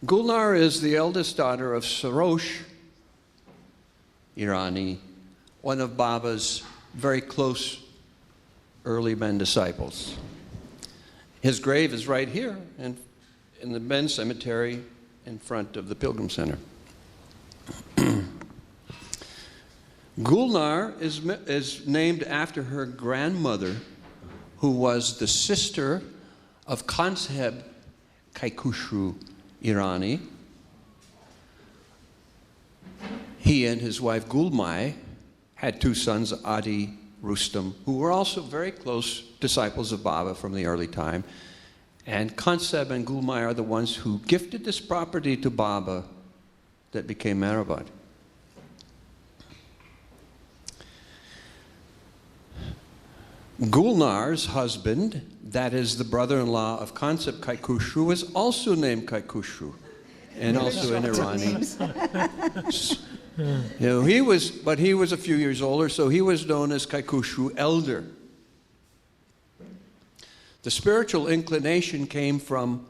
Gulnar is the eldest daughter of Sarosh Irani, one of Baba's very close early men disciples. His grave is right here in the men's cemetery in front of the Pilgrim Center. Gulnar is named after her grandmother, who was the sister of Kansab Kaikushu Irani. He and his wife Gulmai had two sons, Adi, Rustam, who were also very close disciples of Baba from the early time. And Kansab and Gulmai are the ones who gifted this property to Baba that became Meherabad. Gulnar's husband, that is the brother-in-law of Kansab Kaikushu, was also named Kaikushu, and also in Irani. He was a few years older, so he was known as Kaikushu Elder. The spiritual inclination came from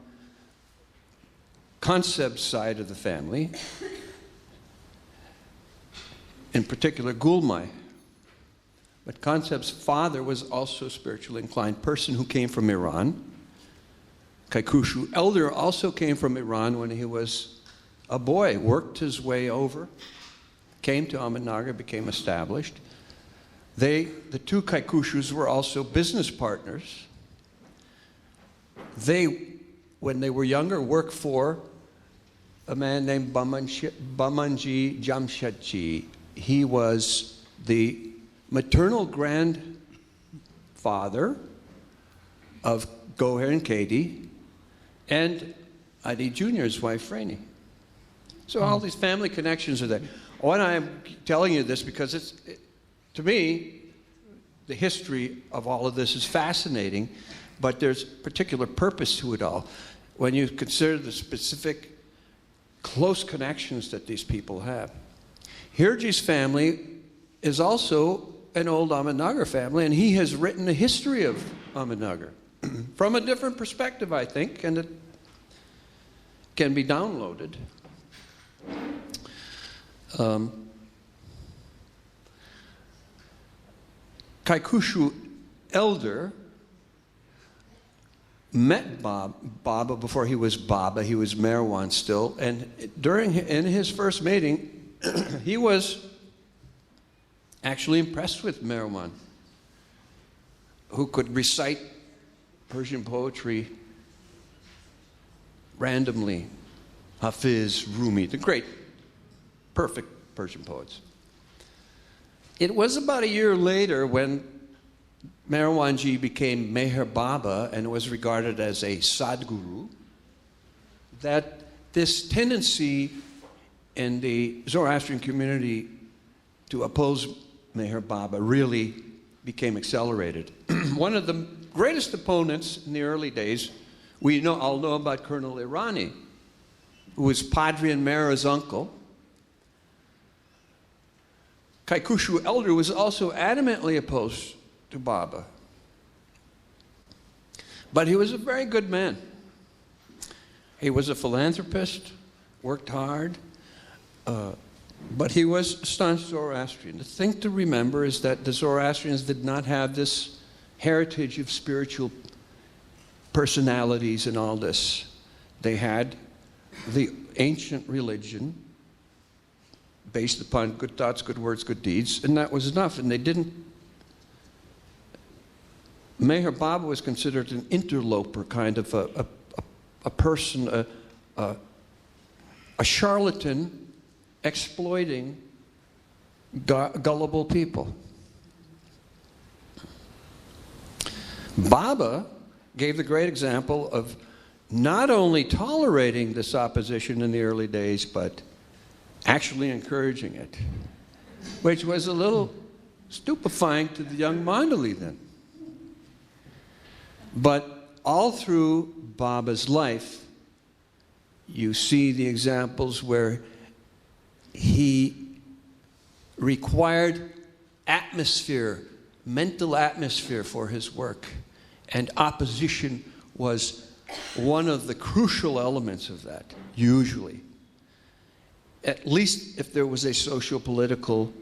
Kansab's side of the family, in particular Gulmai. But Kansab's father was also a spiritually inclined person who came from Iran. Kaikushu Elder also came from Iran when he was a boy, worked his way over, came to Ahmednagar, became established. The two Kaikushus were also business partners. They, when they were younger, worked for a man named Bamanji Jamshedji. He was the maternal grandfather of Goher and Katie and Adi Jr.'s wife, Rainey. So all these family connections are there. Why I'm telling you this because to me, the history of all of this is fascinating, but there's particular purpose to it all. When you consider the specific close connections that these people have. Hirji's family is also an old Ahmednagar family, and he has written a history of Ahmednagar from a different perspective, I think, and it can be downloaded. Kaikushu Elder met Baba before he was Baba. He was Merwan still, and in his first meeting, he was actually impressed with Merwan, who could recite Persian poetry randomly. Hafiz, Rumi, the great, perfect Persian poets. It was about a year later when Merwanji became Meher Baba and was regarded as a Sadguru that this tendency in the Zoroastrian community to oppose Meher Baba really became accelerated. One of the greatest opponents in the early days, we all know about Colonel Irani, who was Padre and Mehra's uncle. Kaikushu Elder was also adamantly opposed to Baba. But he was a very good man. He was a philanthropist, worked hard, but he was a staunch Zoroastrian. The thing to remember is that the Zoroastrians did not have this heritage of spiritual personalities and all this. They had the ancient religion based upon good thoughts, good words, good deeds, and that was enough. And they didn't. Meher Baba was considered an interloper, kind of a person, a charlatan exploiting gullible people. Baba gave the great example of not only tolerating this opposition in the early days, but actually encouraging it, which was a little stupefying to the young Mandali then. But all through Baba's life, you see the examples where he required mental atmosphere for his work, and opposition was one of the crucial elements of that, usually, at least if there was a socio-political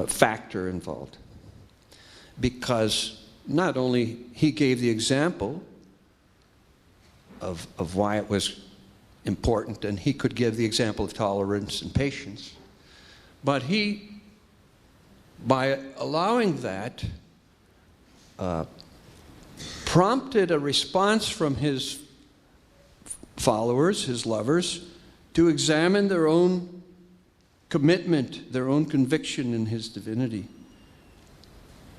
factor involved. Because not only he gave the example of why it was important, and he could give the example of tolerance and patience, but he, by allowing that, prompted a response from his followers, his lovers, to examine their own commitment, their own conviction in his divinity.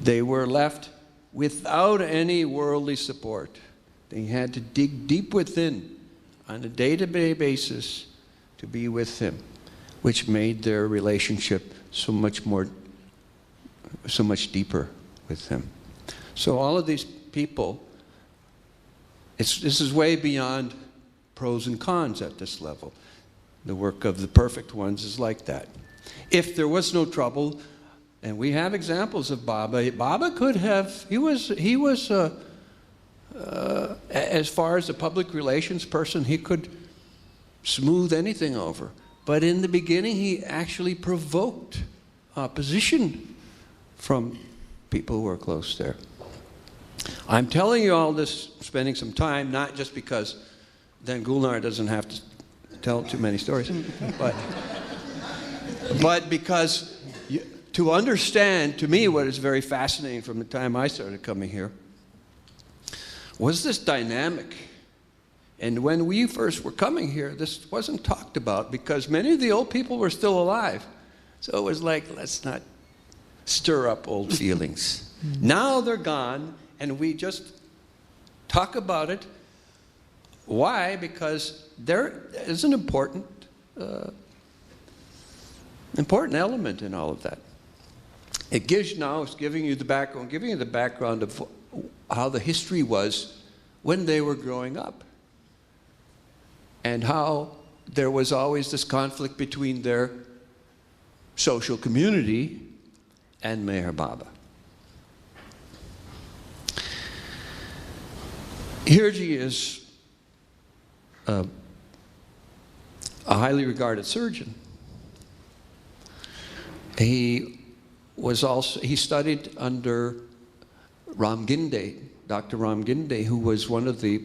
They were left without any worldly support. They had to dig deep within on a day-to-day basis to be with him, which made their relationship so much deeper with him. So all of these people, this is way beyond pros and cons at this level. The work of the perfect ones is like that. If there was no trouble, and we have examples of Baba. Baba could have, he was as far as a public relations person, he could smooth anything over. But in the beginning, he actually provoked opposition from people who were close there. I'm telling you all this, spending some time, not just because then Gulnar doesn't have to tell too many stories, but because to understand, to me, what is very fascinating from the time I started coming here was this dynamic. And when we first were coming here, this wasn't talked about because many of the old people were still alive. So it was like, let's not stir up old feelings. Now they're gone, and we just talk about it. Why? Because there is an important element in all of that. It gives now, it's giving you the background of how the history was when they were growing up. And how there was always this conflict between their social community and Meher Baba. Hirji is a highly regarded surgeon. He studied under Ram Ginde, Dr. Ram Ginde, who was one of the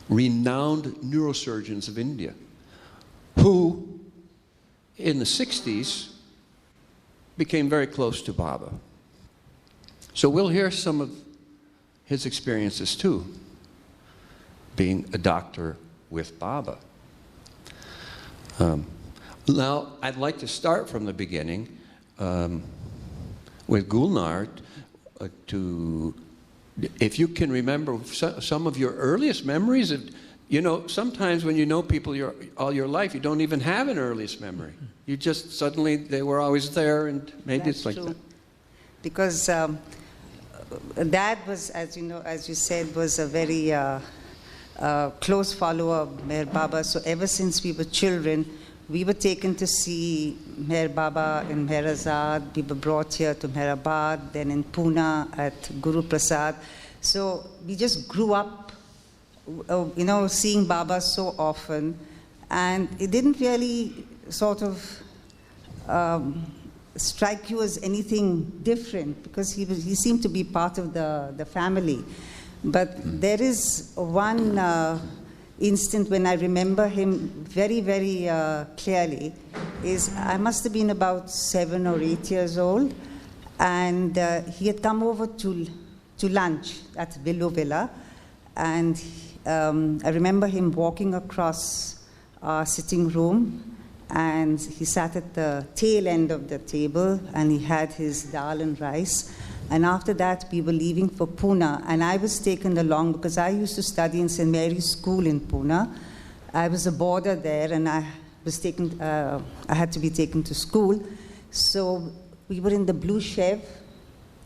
renowned neurosurgeons of India, who in the 60s became very close to Baba. So we'll hear some of his experiences too, being a doctor with Baba. Now, I'd like to start from the beginning with Gulnar if you can remember some of your earliest memories of, sometimes when you know people all your life, you don't even have an earliest memory. You just suddenly, they were always there, and maybe That's it's like true. that. Because Dad was, as you know, as you said, was a very close follower of Meher Baba. So ever since we were children, we were taken to see Meher Baba in Meherabad. We were brought here to Meherabad, then in Pune at Guru Prasad. So we just grew up, seeing Baba so often. And it didn't really sort of strike you as anything different because he seemed to be part of the family. But there is one instant when I remember him very, very clearly. I must have been about 7 or 8 years old, and he had come over to lunch at Willow Villa, and I remember him walking across our sitting room, and he sat at the tail end of the table, and he had his dal and rice. And after that, we were leaving for Pune, and I was taken along because I used to study in St. Mary's School in Pune. I was a boarder there, and I had to be taken to school. So we were in the blue Chev.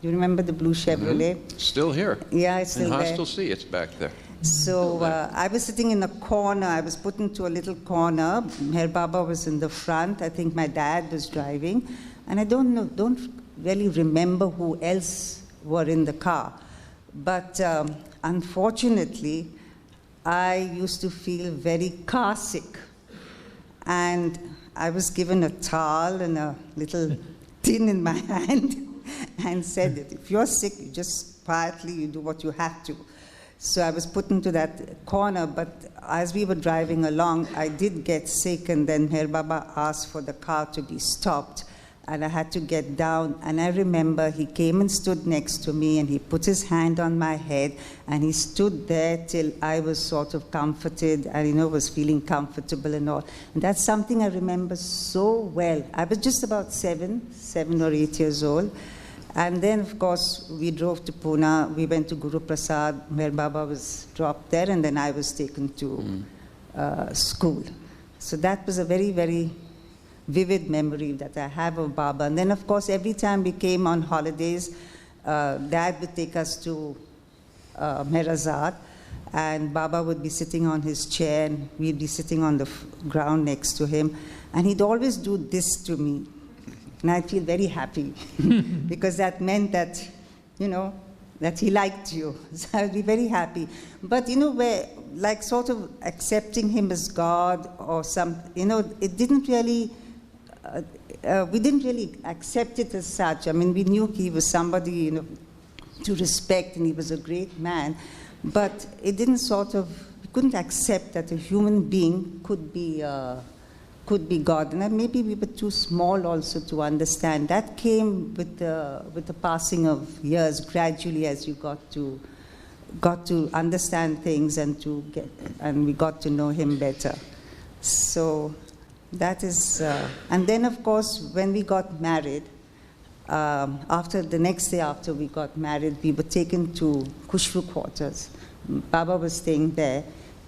You remember the blue Chevrolet? Mm-hmm. Still here. Yeah, it's still there. In Hostel C, it's back there. So I was sitting in a corner. I was put into a little corner. Meher Baba was in the front. I think my dad was driving. And I don't really remember who else were in the car. But unfortunately, I used to feel very car sick. And I was given a towel and a little tin in my hand and said that if you're sick, you just quietly, you do what you have to. So I was put into that corner, but as we were driving along, I did get sick, and then Meherabad asked for the car to be stopped, and I had to get down. And I remember he came and stood next to me, and he put his hand on my head, and he stood there till I was sort of comforted, and was feeling comfortable and all. And that's something I remember so well. I was just about 7 or 8 years old. And then, of course, we drove to Pune. We went to Guru Prasad. Meherabad was dropped there, and then I was taken to school. So that was a very, very vivid memory that I have of Baba. And then, of course, every time we came on holidays, Dad would take us to Meherabad, and Baba would be sitting on his chair, and we'd be sitting on the ground next to him. And he'd always do this to me. And I'd feel very happy because that meant that, that he liked you. So I'd be very happy. But, we're like sort of accepting him as God or it didn't really, we didn't really accept it as such. I mean, we knew he was somebody, to respect, and he was a great man. But it didn't we couldn't accept that a human being could be God. And maybe we were too small also to understand. That came with the passing of years, gradually, as you got to understand things and we got to know him better. So that is, and then of course when we got married, the next day after we got married, we were taken to Khushbu quarters. Baba was staying there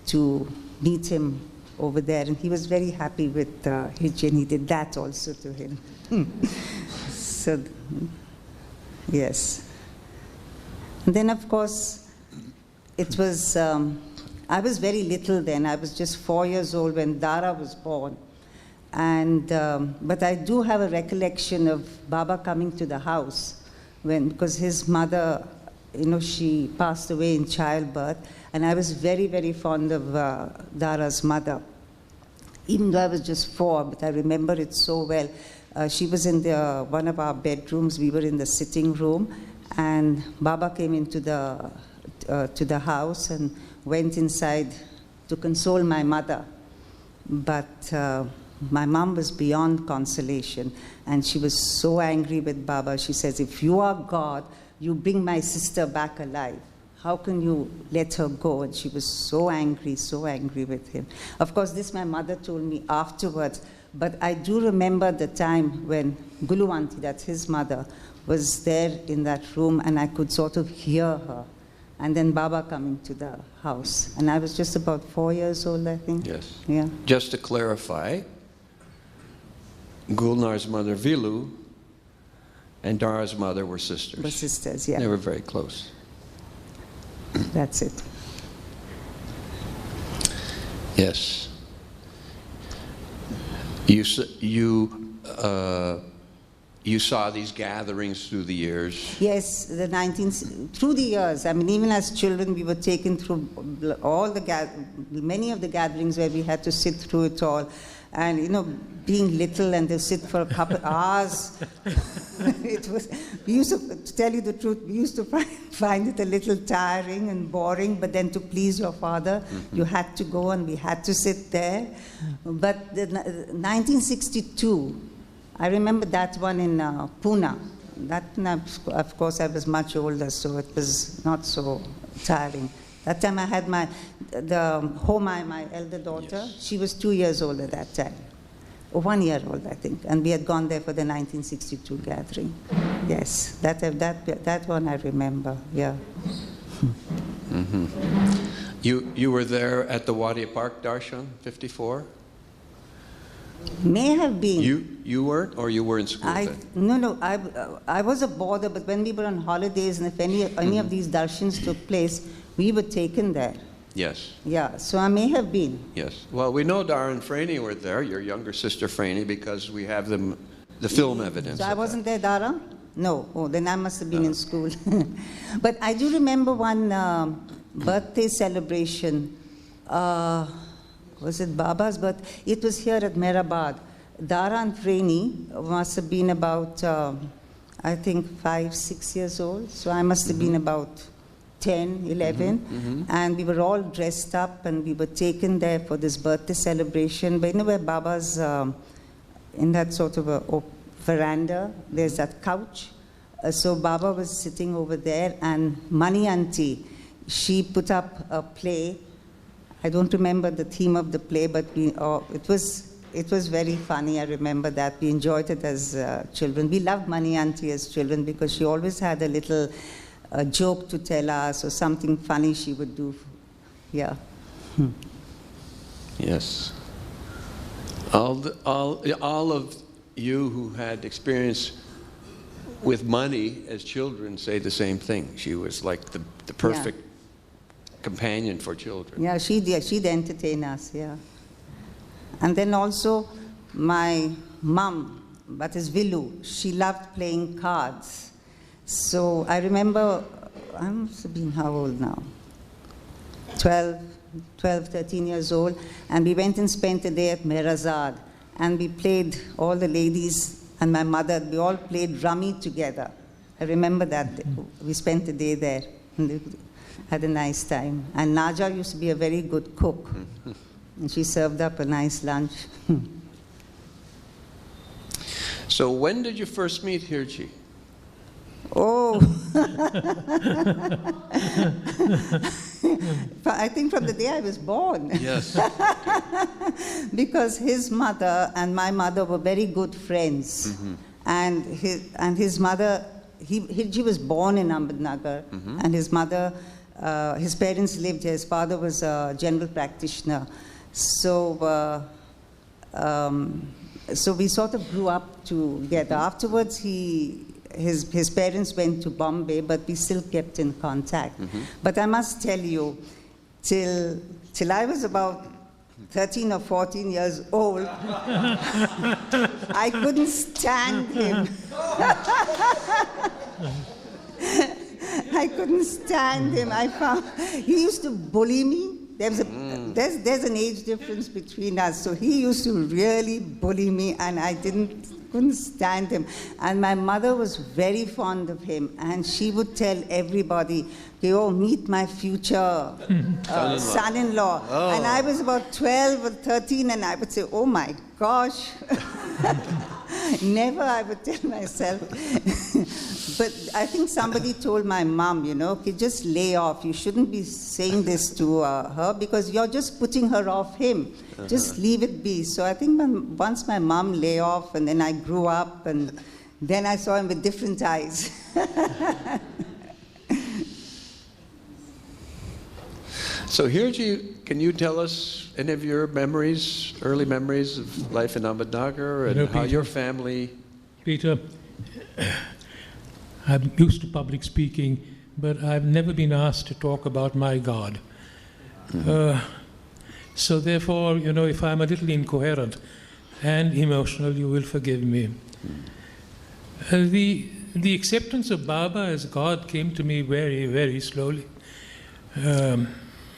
to meet him over there, and he was very happy with Hirji, and he did that also to him. So, yes. And then, of course, it was, I was very little then. I was just 4 years old when Dara was born. And, but I do have a recollection of Baba coming to the house because his mother, she passed away in childbirth, and I was very, very fond of Dara's mother. Even though I was just 4, but I remember it so well. She was in one of our bedrooms. We were in the sitting room, and Baba came into to the house and went inside to console my mother. But my mom was beyond consolation, and she was so angry with Baba. She says, if you are God, you bring my sister back alive. How can you let her go? And she was so angry with him. Of course, this my mother told me afterwards, but I do remember the time when Gulu Aunty, that's his mother, was there in that room, and I could sort of hear her. And then Baba coming to the house. And I was just about 4 years old, I think. Yes. Yeah. Just to clarify, Gulnar's mother, Vilu, and Dara's mother were sisters. Were sisters, yeah. They were very close. That's it. Yes. You saw these gatherings through the years. Yes, through the years. I mean, even as children, we were taken through many of the gatherings where we had to sit through it all. And, being little and they sit for a couple of hours, we used to tell you the truth, we used to find it a little tiring and boring, but then to please your father, you had to go and we had to sit there. But 1962, I remember that one in Pune. That, of course, I was much older, so it was not so tiring. That time I had my elder daughter. Yes. She was 2 years old at that time. 1 year old, I think. And we had gone there for the 1962 gathering. Yes, that one I remember, yeah. Mm-hmm. You were there at the Wadi Park Darshan, 54? May have been. You weren't, or you were in school then? No, I was a boarder, but when we were on holidays and if any of these darshans took place, we were taken there. Yes. Yeah, so I may have been. Yes. Well, we know Dara and Franny were there, your younger sister Franny, because we have the film evidence. So I wasn't there, Dara? No. Oh, then I must have been in school. But I do remember one birthday celebration. Was it Baba's birthday? It was here at Meherabad. Dara and Freni must have been about, I think, 5, 6 years old. So I must have been about 10, 11. And we were all dressed up and we were taken there for this birthday celebration. But you know where Baba's, in that sort of a veranda, there's that couch. So Baba was sitting over there, and Mani Auntie, she put up a play. I don't remember the theme of the play, but it was very funny. I remember that. We enjoyed it as children. We loved Mani Auntie as children because she always had a little joke to tell us or something funny she would do. Yeah. Yes. All of you who had experience with money as children say the same thing. She was like the perfect companion for children. Yeah, she'd entertain us, yeah. And then also my mum, that is Vilu, she loved playing cards. So I remember, I must have been how old now? 12, 13 years old. And we went and spent a day at Meherabad. And we played, all the ladies and my mother, we all played rummy together. I remember that. We spent a day there. And had a nice time. And Naja used to be a very good cook. And she served up a nice lunch. So when did you first meet Hirji? Oh. I think from the day I was born. Yes. Because his mother and my mother were very good friends. And his mother, Hirji was born in Ahmednagar, and his mother, his parents lived here. His father was a general practitioner. So we sort of grew up together. Afterwards, his parents went to Bombay, but we still kept in contact. But I must tell you, till I was about 13 or 14 years old, I couldn't stand him. I couldn't stand him. I found he used to bully me. There's an age difference between us, so he used to really bully me, and I couldn't stand him. And my mother was very fond of him, and she would tell everybody, "Oh, meet my future son-in-law." Oh. And I was about 12 or 13, and I would say, "Oh my gosh." Never, I would tell myself. But I think somebody told my mom, okay, just lay off. You shouldn't be saying this to her because you're just putting her off him. Just leave it be. So I think once my mom lay off, and then I grew up, and then I saw him with different eyes. So Hirji, can you tell us any of your memories, early memories of life in Ahmednagar, and how your family... Peter, I'm used to public speaking, but I've never been asked to talk about my God. So therefore, if I'm a little incoherent and emotional, you will forgive me. The acceptance of Baba as God came to me very, very slowly.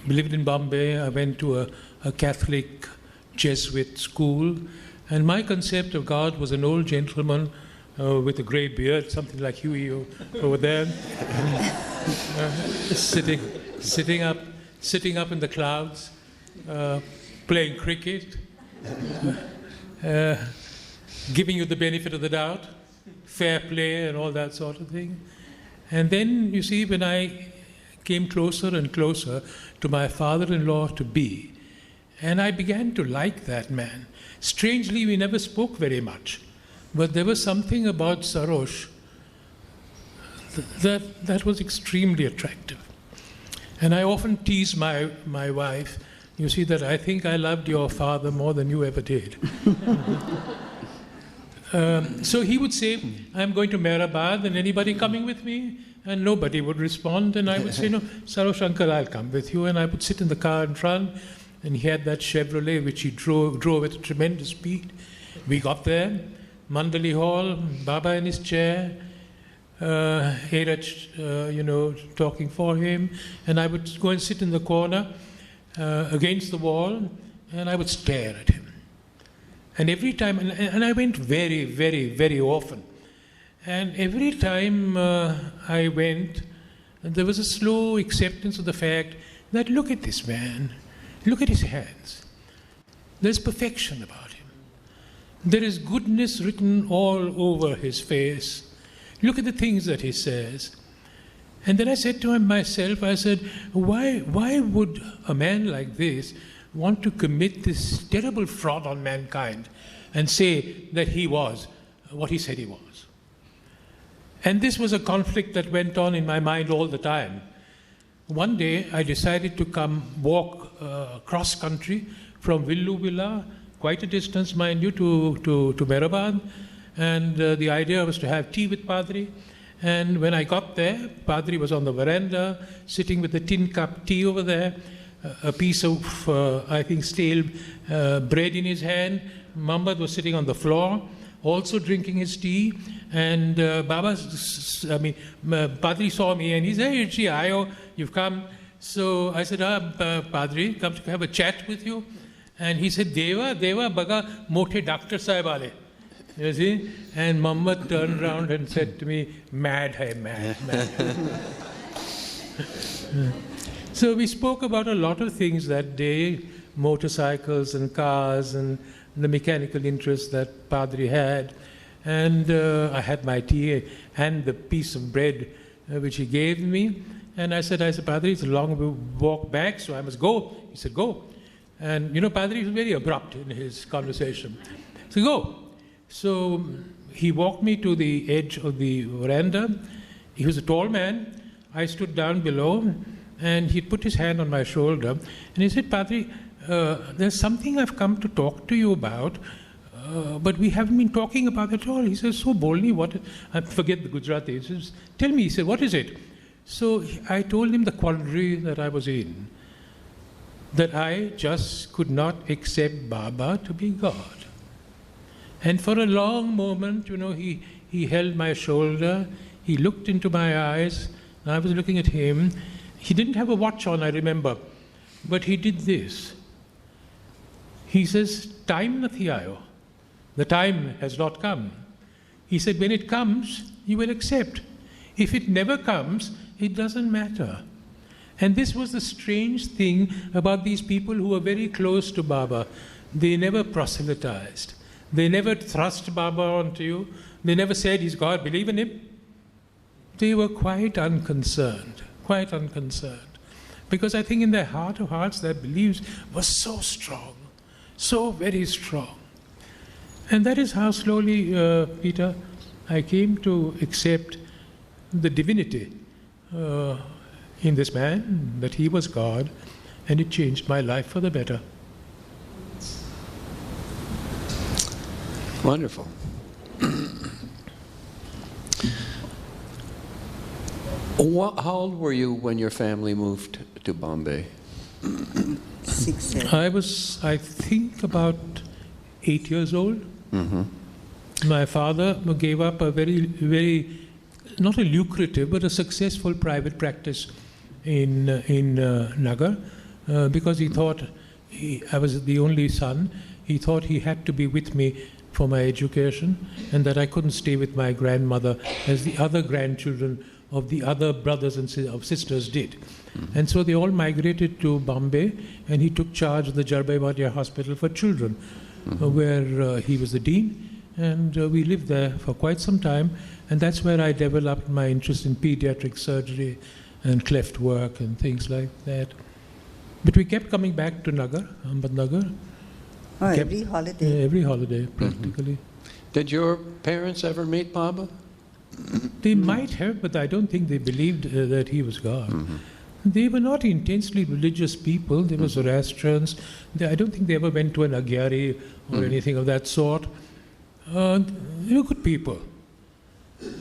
We lived in Bombay. I went to a Catholic Jesuit school, and my concept of God was an old gentleman with a grey beard, something like Huey over there, sitting up in the clouds, playing cricket, giving you the benefit of the doubt, fair play, and all that sort of thing. And then, you see, when I came closer and closer to my father-in-law to be, and I began to like that man. Strangely, we never spoke very much, but there was something about Sarosh that was extremely attractive. And I often tease my wife, you see, that I think I loved your father more than you ever did. So he would say, "I'm going to Meherabad, and anybody coming with me?" And nobody would respond, and I would say, "No, Sarosh uncle, I'll come with you." And I would sit in the car in front, and he had that Chevrolet which he drove at a tremendous speed. We got there, Mandali Hall, Baba in his chair, Hirji, talking for him, and I would go and sit in the corner against the wall, and I would stare at him. And every time, and I went very, very, very often, and every time I went, there was a slow acceptance of the fact that look at this man, look at his hands. There's perfection about him. There is goodness written all over his face. Look at the things that he says. And then I said to myself, I said, why would a man like this want to commit this terrible fraud on mankind and say that he was what he said he was? And this was a conflict that went on in my mind all the time. One day I decided to come walk cross country from Villuvilla, quite a distance, mind you, to Meherabad. And the idea was to have tea with Padri. And when I got there, Padri was on the veranda, sitting with a tin cup tea over there, a piece of, I think, stale bread in his hand. Muhammad was sitting on the floor, also drinking his tea. And Padri saw me and he said, "Hey, Hirji, ayo, you've come." So I said, "Padri, come to have a chat with you." And he said, Deva baga mothe doctor sahib aale. You see? And Muhammad turned around and said to me, mad. So we spoke about a lot of things that day, motorcycles and cars and the mechanical interest that Padri had. And I had my tea and the piece of bread which he gave me. And I said, Padri, it's a long walk back, so I must go. He said, go. And Padri was very abrupt in his conversation. So go. So he walked me to the edge of the veranda. He was a tall man. I stood down below, and he put his hand on my shoulder, and he said, Padri, there's something I've come to talk to you about, but we haven't been talking about it at all. He says so boldly, I forget the Gujarati. He says, tell me, he said, what is it? So I told him the quandary that I was in, that I just could not accept Baba to be God. And for a long moment, he held my shoulder, he looked into my eyes, and I was looking at him. He didn't have a watch on, I remember, but he did this. He says, time nathi aayo. The time has not come. He said, when it comes, you will accept. If it never comes, it doesn't matter. And this was the strange thing about these people who were very close to Baba. They never proselytized. They never thrust Baba onto you. They never said, he's God, believe in him. They were quite unconcerned. Because I think in their heart of hearts, their beliefs were so strong, so very strong. And that is how slowly, Peter, I came to accept the divinity in this man, that he was God, and it changed my life for the better. Wonderful. How old were you when your family moved to Bombay? 6, 7. I was, I think, about 8 years old. Mm-hmm. My father gave up a very, not a lucrative, but a successful private practice in Nagar, because he thought I was the only son. He thought he had to be with me for my education, and that I couldn't stay with my grandmother as the other grandchildren of the other brothers and sisters did. Mm-hmm. And so they all migrated to Bombay, and he took charge of the Jarbaiwadia Hospital for Children, mm-hmm. Where he was the dean, and we lived there for quite some time, and that's where I developed my interest in pediatric surgery and cleft work and things like that. But we kept coming back to Nagar, Ahmednagar. Oh, every holiday. Every holiday, practically. Mm-hmm. Did your parents ever meet Baba? They might have, but I don't think they believed that he was God. Mm-hmm. They were not intensely religious people. They were Zoroastrians. I don't think they ever went to an Agyari or anything of that sort. They were good people.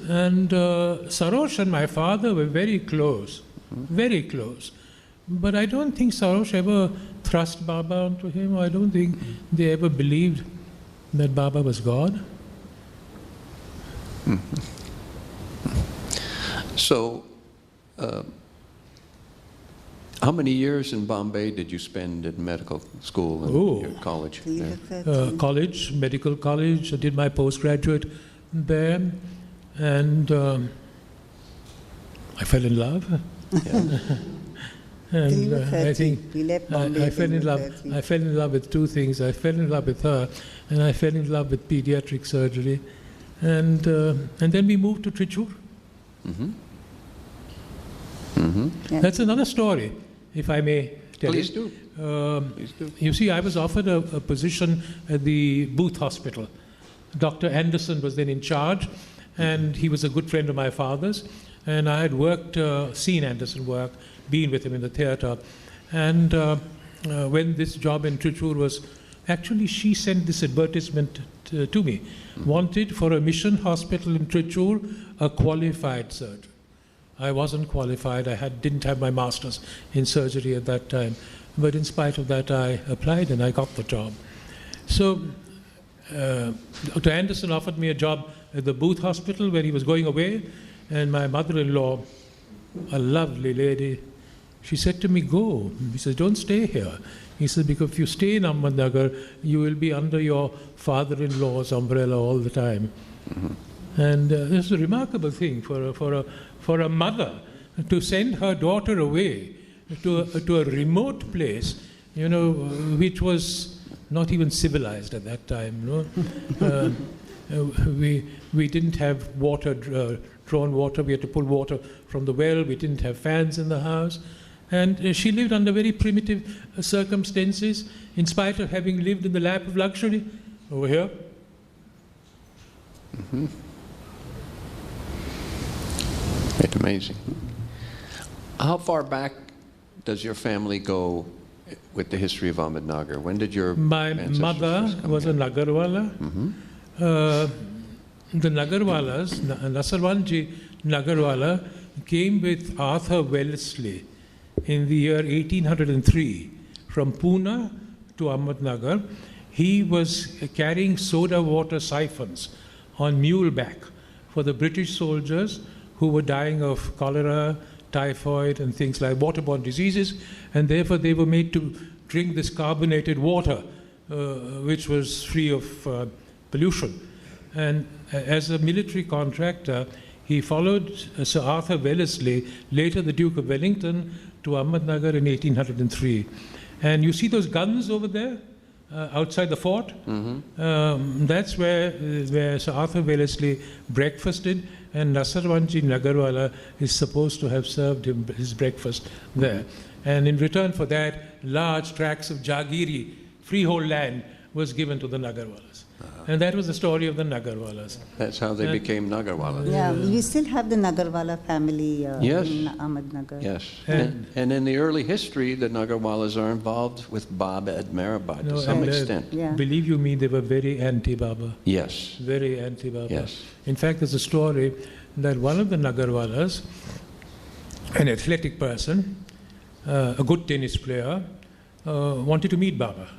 And Sarosh and my father were very close, very close. But I don't think Sarosh ever thrust Baba onto him. I don't think they ever believed that Baba was God. So, how many years in Bombay did you spend in medical school and your college? College, medical college. I did my postgraduate there, and I fell in love. Yeah. And I think we left Bombay I fell in love. 30. I fell in love with two things. I fell in love with her, and I fell in love with pediatric surgery, and then we moved to Trichur. Mm-hmm. Mm-hmm. Yeah. That's another story, if I may tell Please it. do. Please do. You see, I was offered a position at the Booth Hospital. Dr. Anderson was then in charge, and he was a good friend of my father's. And I had seen Anderson work, been with him in the theatre. And when this job in Trichur was, actually she sent this advertisement to me. Wanted for a mission hospital in Trichur, a qualified surgeon. I wasn't qualified. I didn't have my master's in surgery at that time. But in spite of that, I applied and I got the job. So Dr. Anderson offered me a job at the Booth Hospital where he was going away. And my mother-in-law, a lovely lady, she said to me, go. He said, don't stay here. He said, because if you stay in Ahmednagar, you will be under your father-in-law's umbrella all the time. Mm-hmm. And this is a remarkable thing for a mother to send her daughter away to a remote place, you know, which was not even civilized at that time. You know? We didn't have water, drawn water. We had to pull water from the well. We didn't have fans in the house. And she lived under very primitive circumstances, in spite of having lived in the lap of luxury over here. Mm-hmm. It's amazing. How far back does your family go with the history of Ahmednagar? When did your My ancestors mother first come was here? a Nagarwala. Mm-hmm. The Nagarwalas, Nasarwanji Nagarwala, came with Arthur Wellesley in the year 1803 from Pune to Ahmednagar. He was carrying soda water siphons on muleback for the British soldiers who were dying of cholera, typhoid, and things like waterborne diseases, and therefore they were made to drink this carbonated water, which was free of pollution. And as a military contractor, he followed Sir Arthur Wellesley, later the Duke of Wellington, to Ahmednagar in 1803. And you see those guns over there, outside the fort? Mm-hmm. That's where Sir Arthur Wellesley breakfasted, and Nasarwanji Nagarwala is supposed to have served him his breakfast there. And in return for that, large tracts of Jagiri, freehold land, was given to the Nagarwalas. And that was the story of the Nagarwalas. That's how they became Nagarwalas. Yeah, we still have the Nagarwala family Yes. in Ahmednagar. Yes. And in the early history, the Nagarwalas are involved with Baba at Meherabad to some extent. Yeah. Believe you me, they were very anti-Baba. Yes. Very anti-Baba. Yes. In fact, there's a story that one of the Nagarwalas, an athletic person, a good tennis player, wanted to meet Baba.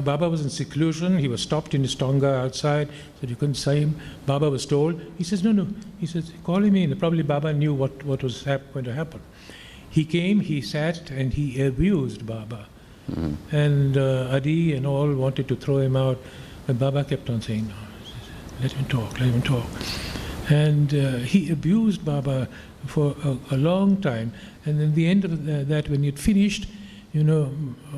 Baba was in seclusion. He was stopped in his tonga outside, said you couldn't see him. Baba was told. He says, no. He says, call him in. Probably Baba knew what was going to happen. He came, he sat, and he abused Baba. Mm-hmm. And Adi and all wanted to throw him out. But Baba kept on saying, no, let him talk. And he abused Baba for a long time. And in the end of that, when he had finished, you know,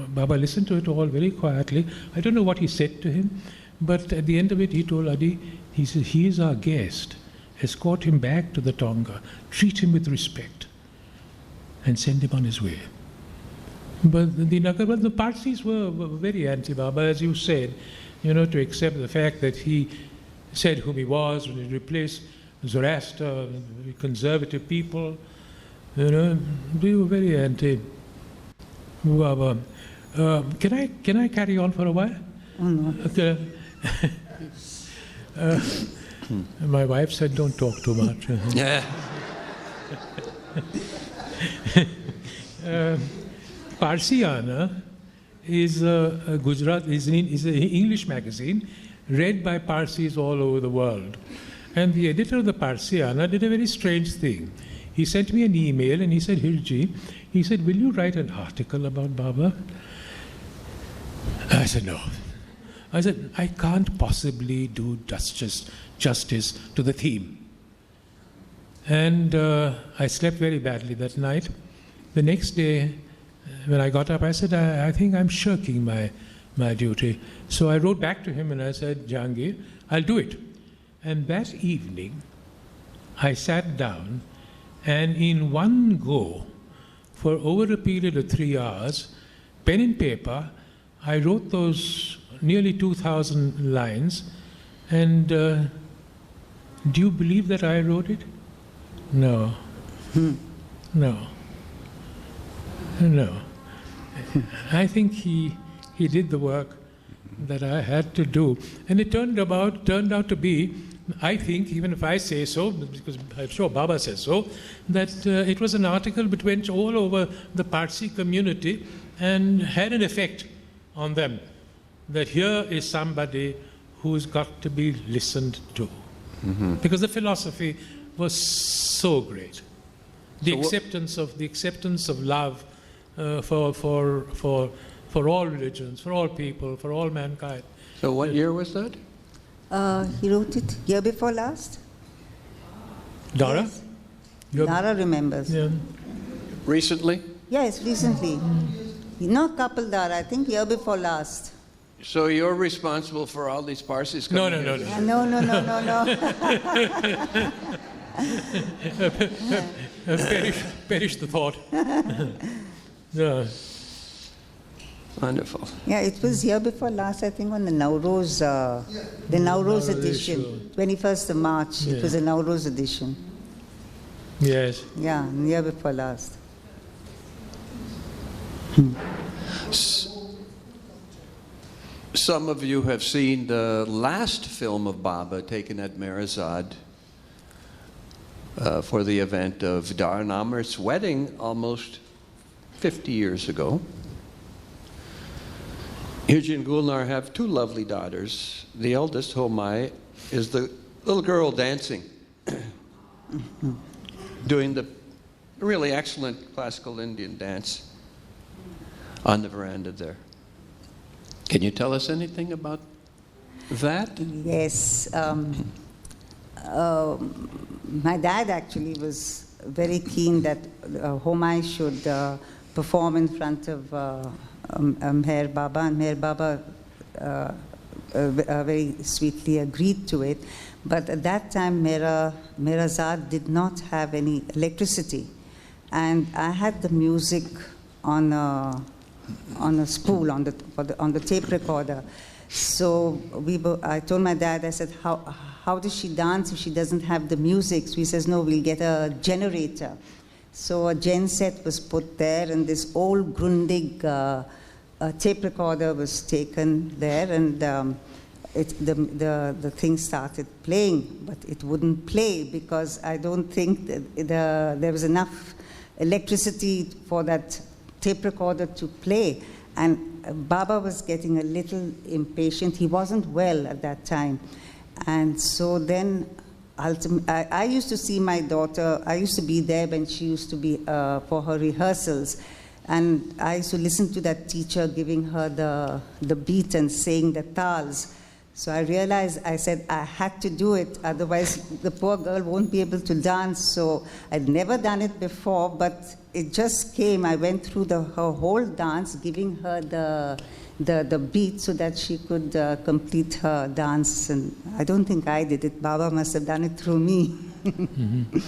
Baba listened to it all very quietly. I don't know what he said to him, but at the end of it, he told Adi, he said, he is our guest. Escort him back to the Tonga. Treat him with respect. And send him on his way. But the Nagarwala, the Parsis were very anti-Baba, as you said, you know, to accept the fact that he said who he was when he replaced Zoroaster, conservative people. You know, they were very anti-Baba. Can I carry on for a while? Oh, no. Okay. My wife said, don't talk too much. Yeah. Parsiana is a Gujarat, is an English magazine read by Parsis all over the world. And the editor of the Parsiana did a very strange thing. He sent me an email and he said, Hirji, he said, will you write an article about Baba? I said, no. I said, I can't possibly do justice to the theme. And I slept very badly that night. The next day, when I got up, I said, I think I'm shirking my duty. So I wrote back to him and I said, Jahangir, I'll do it. And that evening, I sat down and in one go, for over a period of 3 hours, pen and paper, I wrote those nearly 2,000 lines. And do you believe that I wrote it? No. No. No. I think he did the work that I had to do. And it turned out to be, I think, even if I say so, because I'm sure Baba says so, that it was an article which went all over the Parsi community and had an effect on them. That here is somebody who's got to be listened to. Mm-hmm. Because the philosophy was so great. The acceptance of love for all religions, for all people, for all mankind. So what year was that? He wrote it year before last. Dara? Yes. Dara remembers. Yeah. Recently? Yes, recently. Not couple Dara, I think year before last. So you're responsible for all these Parsis coming No. here? No. Perish the thought. Yeah. Wonderful. Yeah, it was year before last, I think, on the Nowruz edition, 21st of March. Yeah. It was a Nowruz edition. Yes. Yeah, year before last. Some of you have seen the last film of Baba taken at Meherabad for the event of Dar and Amar's wedding almost 50 years ago. Hirji and Gulnar have 2 lovely daughters. The eldest, Homai, is the little girl dancing, doing the really excellent classical Indian dance on the veranda there. Can you tell us anything about that? Yes. My dad actually was very keen that Homai should perform in front of Meher Baba, and Meher Baba very sweetly agreed to it. But at that time, Meherabad did not have any electricity. And I had the music on a spool, on the tape recorder. So I told my dad, I said, how does she dance if she doesn't have the music? So he says, no, we'll get a generator. So a gen set was put there, and this old Grundig tape recorder was taken there, and the thing started playing, but it wouldn't play because I don't think that there was enough electricity for that tape recorder to play. And Baba was getting a little impatient. He wasn't well at that time. And so then I used to see my daughter, I used to be there when she used to be for her rehearsals. And I used to listen to that teacher giving her the beat and saying the tals. So I realized, I said, I had to do it, otherwise the poor girl won't be able to dance. So I'd never done it before, but it just came. I went through her whole dance, giving her the beat so that she could complete her dance. And I don't think I did it. Baba must have done it through me. Mm-hmm.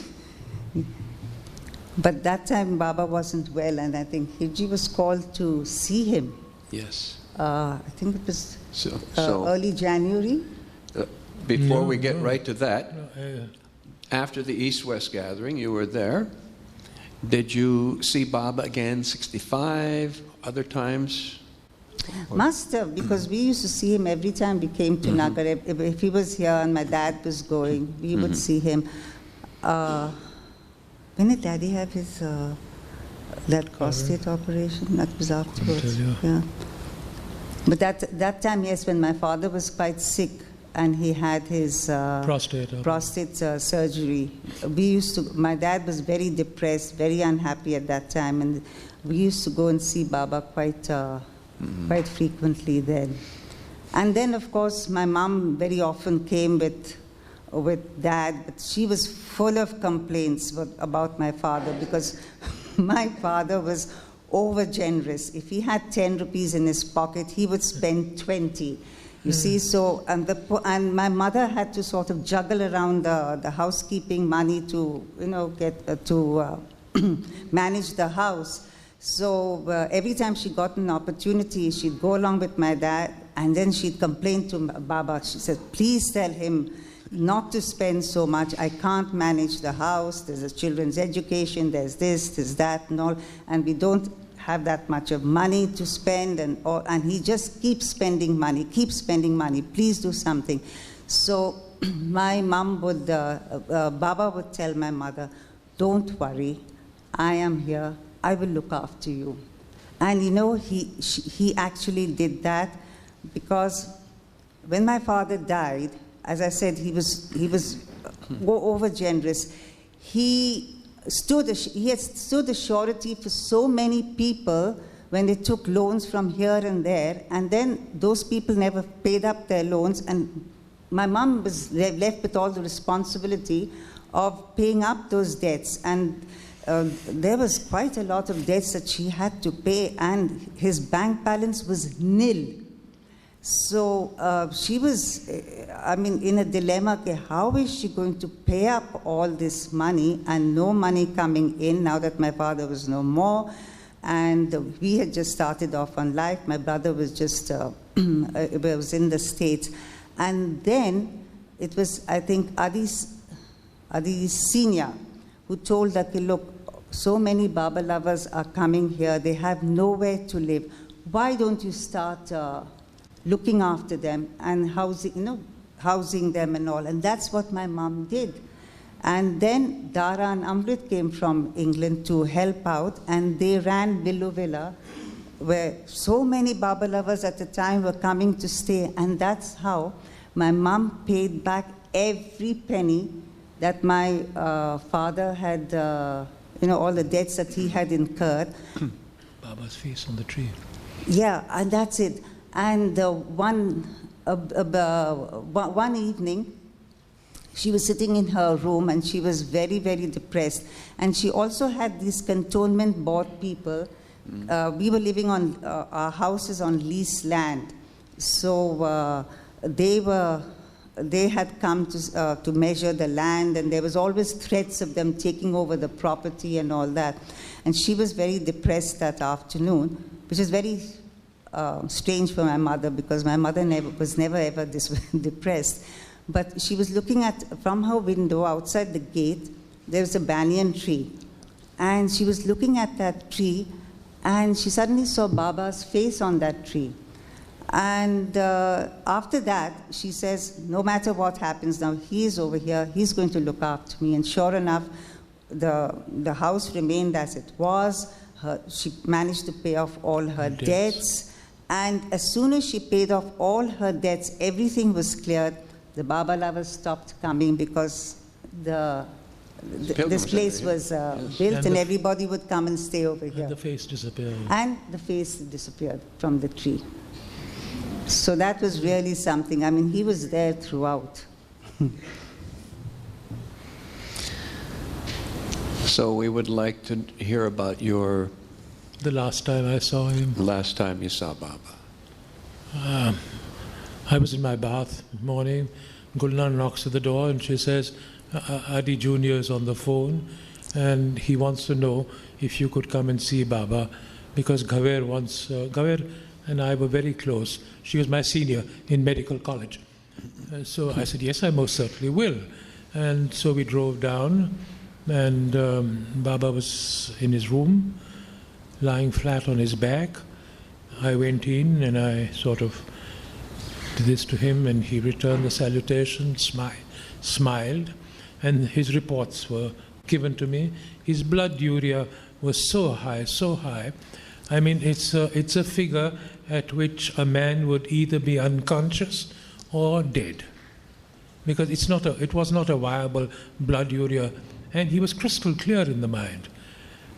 But that time Baba wasn't well, and I think Hirji was called to see him. Yes. I think it was So early January. Before we get right to that, after the East-West gathering, you were there. Did you see Baba again 65, other times? Must have, because we used to see him every time we came to Nagar. If he was here and my dad was going, we would see him. When did Daddy have his that prostate operation? That was afterwards. Yeah. But that time, yes, when my father was quite sick, and he had his prostate surgery. My dad was very depressed, very unhappy at that time, and we used to go and see Baba quite frequently then. And then, of course, my mom very often came with Dad, but she was full of complaints about my father, because my father was over generous. If he had 10 rupees in his pocket, he would spend 20. You see, so, and my mother had to sort of juggle around the housekeeping money to, manage the house. So every time she got an opportunity, she'd go along with my dad, and then she'd complain to Baba. She said, please tell him not to spend so much. I can't manage the house. There's a children's education, there's this, there's that, and all, and we don't have that much of money to spend, and he just keeps spending money. Please do something. So my mom would, Baba would tell my mother, don't worry, I am here. I will look after you. And he actually did that, because when my father died, as I said, he was over generous. He had stood a surety for so many people when they took loans from here and there, and then those people never paid up their loans, and my mom was left with all the responsibility of paying up those debts. And there was quite a lot of debts that she had to pay, and his bank balance was nil. So she was, in a dilemma. Okay, how is she going to pay up all this money, and no money coming in now that my father was no more? And we had just started off on life. My brother was just was in the States. And then it was, I think, Adi Senior who told that, look, so many Baba lovers are coming here. They have nowhere to live. Why don't you start looking after them and housing them and all? And that's what my mom did. And then Dara and Amrit came from England to help out, and they ran Willow Villa, where so many Baba lovers at the time were coming to stay. And that's how my mom paid back every penny that my father had, all the debts that he had incurred. Baba's face on the tree. Yeah, and that's it. And one evening, she was sitting in her room, and she was very, very depressed. And she also had these cantonment board people. We were living on our houses on leased land. So they had come to measure the land, and there was always threats of them taking over the property and all that. And she was very depressed that afternoon, which is very strange for my mother, because my mother was never ever this depressed. But she was looking from her window outside the gate, there was a banyan tree. And she was looking at that tree, and she suddenly saw Baba's face on that tree. And after that, she says, no matter what happens now, he is over here, he's going to look after me. And sure enough, the house remained as it was. She managed to pay off all her debts. And as soon as she paid off all her debts, everything was cleared. The Baba lovers stopped coming, because this place was built, and everybody would come and stay over here. And the face disappeared. And the face disappeared from the tree. So that was really something. He was there throughout. So we would like to hear about the last time I saw him. Last time you saw Baba. I was in my bath morning. Gulnar knocks at the door, and she says, Adi Jr. is on the phone, and he wants to know if you could come and see Baba, because Gaver and I were very close. She was my senior in medical college. So I said, yes, I most certainly will. And so we drove down, and Baba was in his room, lying flat on his back. I went in, and I sort of did this to him, and he returned the salutation, smiled, and his reports were given to me. His blood urea was so high. It's a figure at which a man would either be unconscious or dead. because it was not a viable blood urea, and he was crystal clear in the mind.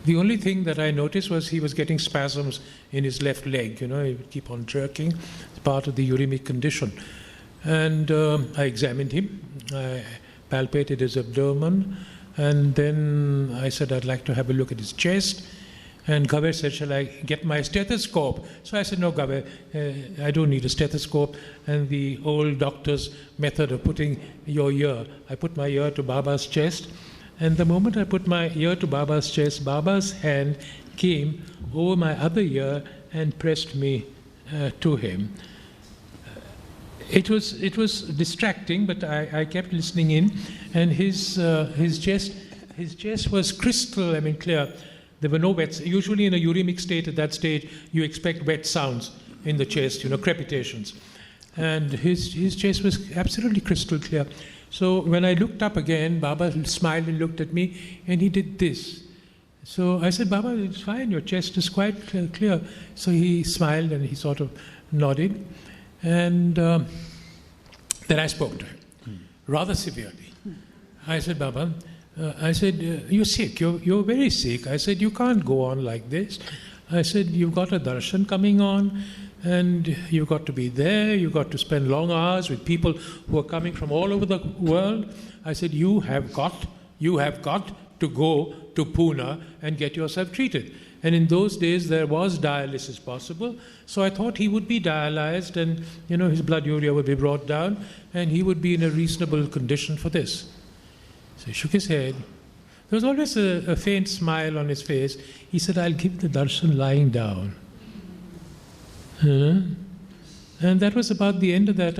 The only thing that I noticed was he was getting spasms in his left leg. He would keep on jerking. It's part of the uremic condition. And I examined him. I palpated his abdomen. And then I said, I'd like to have a look at his chest. And Gaver said, shall I get my stethoscope? So I said, no, Gaver, I don't need a stethoscope. And the old doctor's method of putting your ear, I put my ear to Baba's chest. And the moment I put my ear to Baba's chest, Baba's hand came over my other ear and pressed me to him. It was distracting, but I kept listening in, and his chest was crystal, clear. There were no wets. Usually in a uremic state at that stage, you expect wet sounds in the chest, crepitations. And his chest was absolutely crystal clear. So when I looked up again, Baba smiled and looked at me, and he did this. So I said, Baba, it's fine, your chest is quite clear. So he smiled and he sort of nodded. And then I spoke to him, rather severely. I said, Baba, you're sick, you're very sick. I said, you can't go on like this. I said, you've got a darshan coming on, and you've got to be there, you've got to spend long hours with people who are coming from all over the world. I said, you have got to go to Pune and get yourself treated. And in those days, there was dialysis possible. So I thought he would be dialyzed and, his blood urea would be brought down and he would be in a reasonable condition for this. So he shook his head. There was always a faint smile on his face. He said, I'll give the darshan lying down. And that was about the end of that.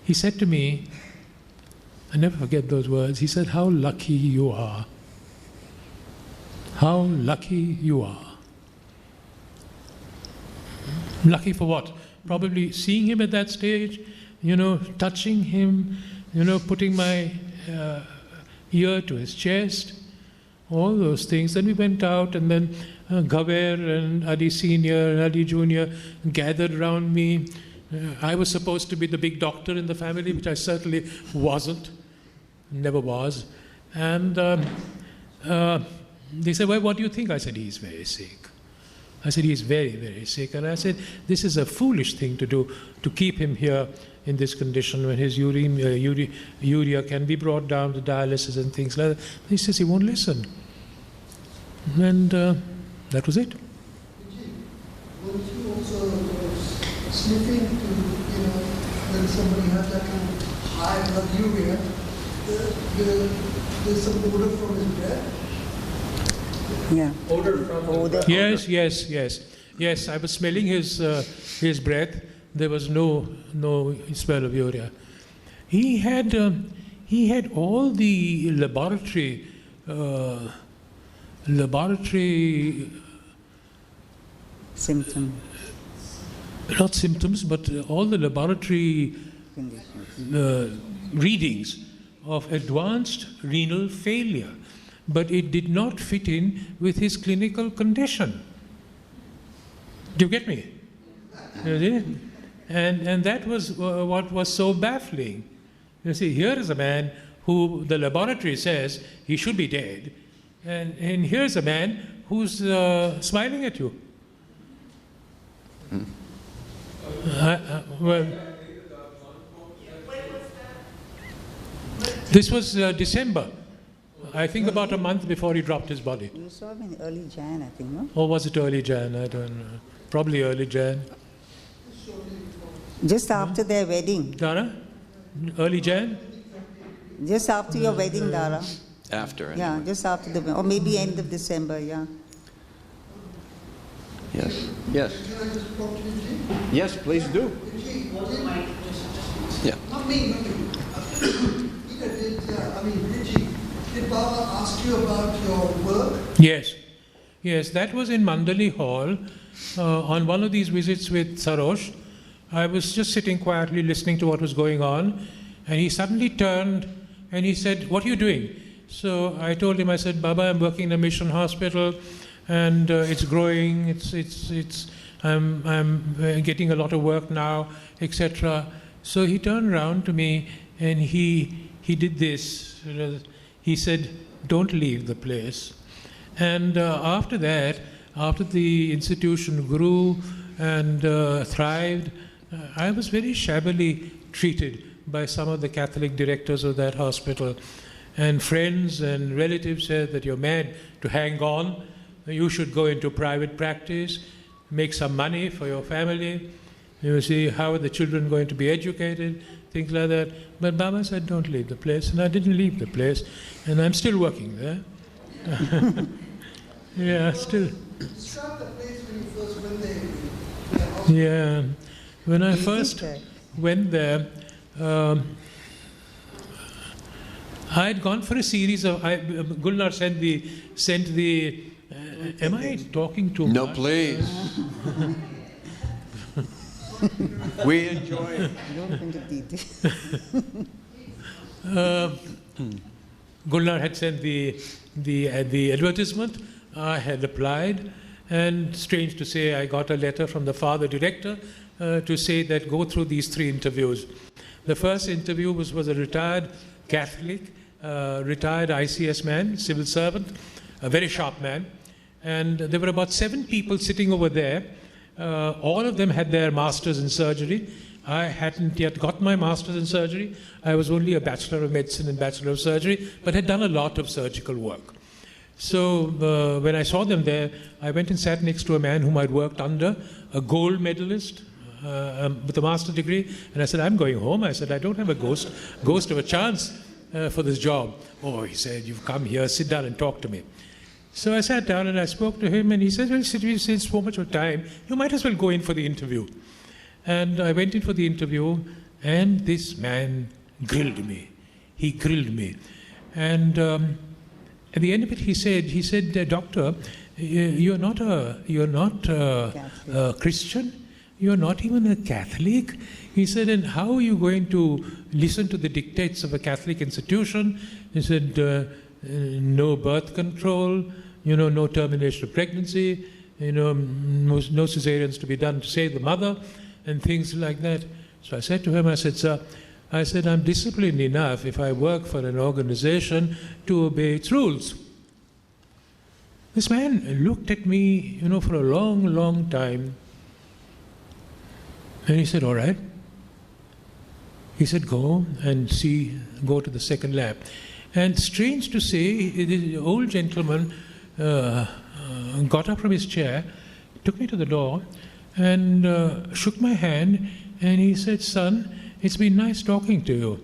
He said to me, I never forget those words, he said, how lucky you are. How lucky you are. Lucky for what? Probably seeing him at that stage, touching him, putting my ear to his chest, all those things. Then we went out, and then Gaver and Adi Senior and Adi Junior gathered around me. I was supposed to be the big doctor in the family, which I certainly wasn't, never was. And they said, well, what do you think? I said, he's very sick. I said, he's very, very sick. And I said, this is a foolish thing to do, to keep him here in this condition when his urea can be brought down to dialysis and things like that. He says he won't listen. And that was it. Weren't you also sniffing to, when somebody has that kind of high blood urea, there's some odor from his breath? Yeah. Odor from Odor. Yes. I was smelling his breath. There was no smell of urea. He had all the laboratory Symptom. Not symptoms, but all the laboratory readings of advanced renal failure. But it did not fit in with his clinical condition. Do you get me? And that was what was so baffling. You see, here is a man who the laboratory says he should be dead, and here's a man who's smiling at you. This was December. I think about a month before he dropped his body. You saw him in early Jan, I think, no? Or was it early Jan? I don't know. Probably early Jan. Just after their wedding. Dara? Early Jan? Just after your wedding, Dara. After, anyway. Yeah, just after or maybe end of December, yeah. Yes. Can I just talk to you, Ji? Yes, please do. Ji, Yeah. not me. Peter, Hirji, did Baba ask you about your work? Yes, that was in Mandali Hall. On one of these visits with Sarosh, I was just sitting quietly listening to what was going on, and he suddenly turned and he said, what are you doing? So I told him, I said, Baba, I'm working in a mission hospital, and it's growing, I'm getting a lot of work now, etc. So he turned around to me and he did this. He said, "Don't leave the place." And after that, after the institution grew and thrived, I was very shabbily treated by some of the Catholic directors of that hospital. And friends and relatives said that you're mad to hang on. You should go into private practice, make some money for your family. You see, how are the children going to be educated? Things like that. But Baba said, "Don't leave the place." And I didn't leave the place. And I'm still working there. Yeah, still. Describe the place when you first went there. Yeah. When I first went there, I had gone for a series of. Gulnar sent the. Am I talking too much? No, please. We enjoy it. Don't go into detail. Gulnar had sent the advertisement. I had applied, and strange to say, I got a letter from the father director to say that go through these 3 interviews. The first interview was a retired Catholic, retired ICS man, civil servant, a very sharp man, and there were about 7 people sitting over there. All of them had their masters in surgery. I hadn't yet got my master's in surgery. I was only a Bachelor of Medicine and Bachelor of Surgery, but had done a lot of surgical work. So when I saw them there, I went and sat next to a man whom I'd worked under, a gold medalist with a master's degree, and I said, "I'm going home." I said, "I don't have a ghost of a chance for this job." "Oh," he said, "you've come here, sit down and talk to me." So I sat down and I spoke to him, and he said, "Well, since we spent so much of time, you might as well go in for the interview." And I went in for the interview, and this man grilled me. He grilled me. And at the end of it, he said, "Doctor, you're not a Christian. You're not even a Catholic." He said, "And how are you going to listen to the dictates of a Catholic institution?" He said, "No birth control, no termination of pregnancy, no cesareans to be done to save the mother, and things like that." So I said to him, I said, "Sir, I'm disciplined enough if I work for an organization to obey its rules." This man looked at me, for a long, long time. And he said, "All right." He said, "Go to the second lab." And strange to say, the old gentleman got up from his chair, took me to the door, and shook my hand, and he said, "Son, it's been nice talking to you."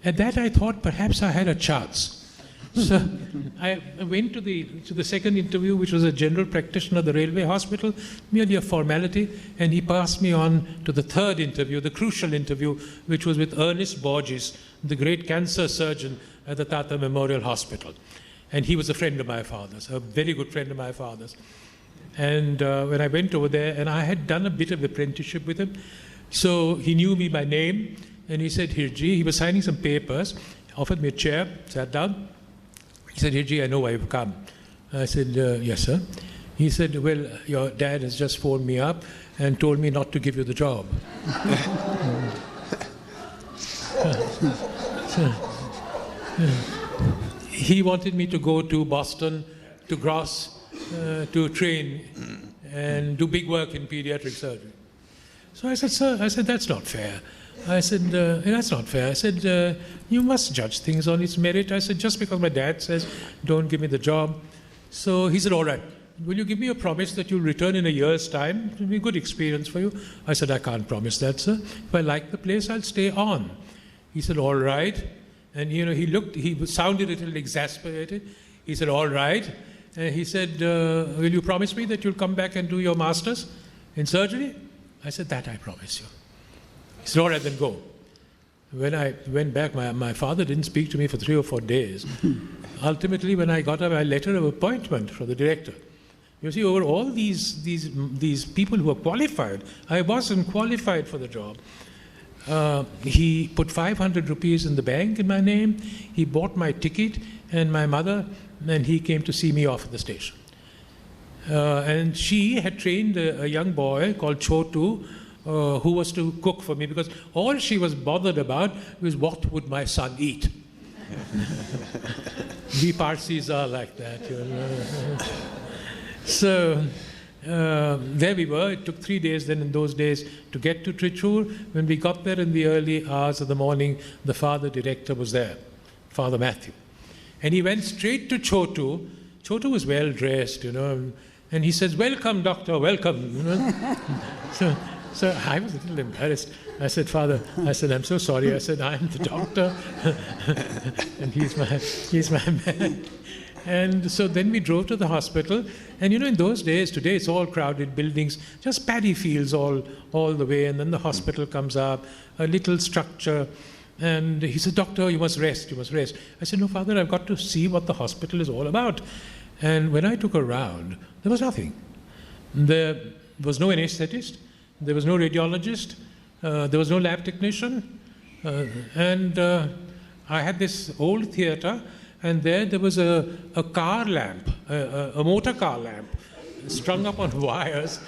At that I thought perhaps I had a chance. So I went to the second interview, which was a general practitioner at the railway hospital, merely a formality, and he passed me on to the third interview, the crucial interview, which was with Ernest Borges, the great cancer surgeon at the Tata Memorial Hospital. And he was a friend of my father's, a very good friend of my father's. And when I went over there, and I had done a bit of apprenticeship with him, so he knew me by name, and he said, "Hirji," he was signing some papers, offered me a chair, sat down. He said, "Hirji, I know why you've come." I said, "Yes, sir." He said, "Well, your dad has just phoned me up and told me not to give you the job." He wanted me to go to Boston, to Gross, to train and do big work in pediatric surgery. So I said, "Sir," "that's not fair." I said, "That's not fair." I said, "You must judge things on its merit." I said, "Just because my dad says, don't give me the job." So he said, "All right, will you give me a promise that you'll return in a year's time? It will be a good experience for you." I said, "I can't promise that, sir. If I like the place, I'll stay on." He said, "All right." And, he sounded a little exasperated. He said, "All right." And he said, "Will you promise me that you'll come back and do your master's in surgery?" I said, "That I promise you." He said, "All right, then go." When I went back, my father didn't speak to me for 3 or 4 days. Ultimately, when I got my letter of appointment from the director, you see, over all these people who were qualified, I wasn't qualified for the job. He put 500 rupees in the bank in my name. He bought my ticket and my mother, and he came to see me off at the station. And she had trained a young boy called Chotu who was to cook for me, because all she was bothered about was what would my son eat. We Parsis are like that. You know. So there we were. It took 3 days then in those days to get to Trichur. When we got there in the early hours of the morning, the father director was there, Father Matthew. And he went straight to Chotu. Chotu was well dressed, you know, and he says, "Welcome, doctor, welcome." You know? So I was a little embarrassed. I said, "Father," I said, "I'm so sorry." I said, "I'm the doctor, and he's my man." And so then we drove to the hospital. And you know, in those days, today it's all crowded buildings, just paddy fields all the way. And then the hospital comes up, a little structure. And he said, "Doctor, you must rest, you must rest." I said, "No, Father, I've got to see what the hospital is all about." And when I took a round, there was nothing. There was no anesthetist. There was no radiologist. There was no lab technician. And I had this old theatre. And there was a car lamp, a motor car lamp, strung up on wires,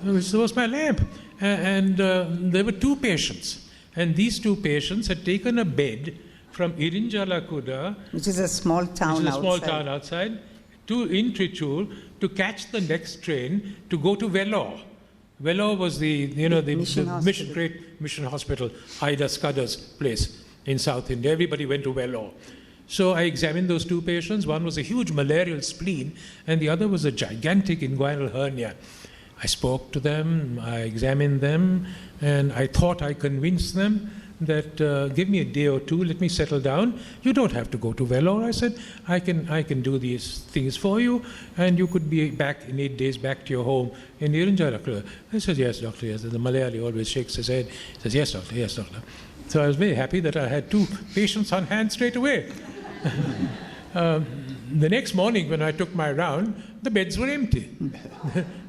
which was my lamp. And there were 2 patients. And these 2 patients had taken a bed from Irinjalakuda, which is a small town outside, to in Trichur to catch the next train to go to Vellore. Vellore was the great mission hospital, Ida Scudder's place in South India. Everybody went to Vellore. So I examined those 2 patients. One was a huge malarial spleen, and the other was a gigantic inguinal hernia. I spoke to them, I examined them, and I thought I convinced them that give me a day or 2, let me settle down. You don't have to go to Vellore. I said, I can do these things for you, and you could be back in 8 days, back to your home in Irinjalakuda. I said, "Yes, doctor, yes." The Malayali always shakes his head. He says, "Yes, doctor, yes, doctor." So I was very happy that I had 2 patients on hand straight away. The next morning when I took my round, the beds were empty.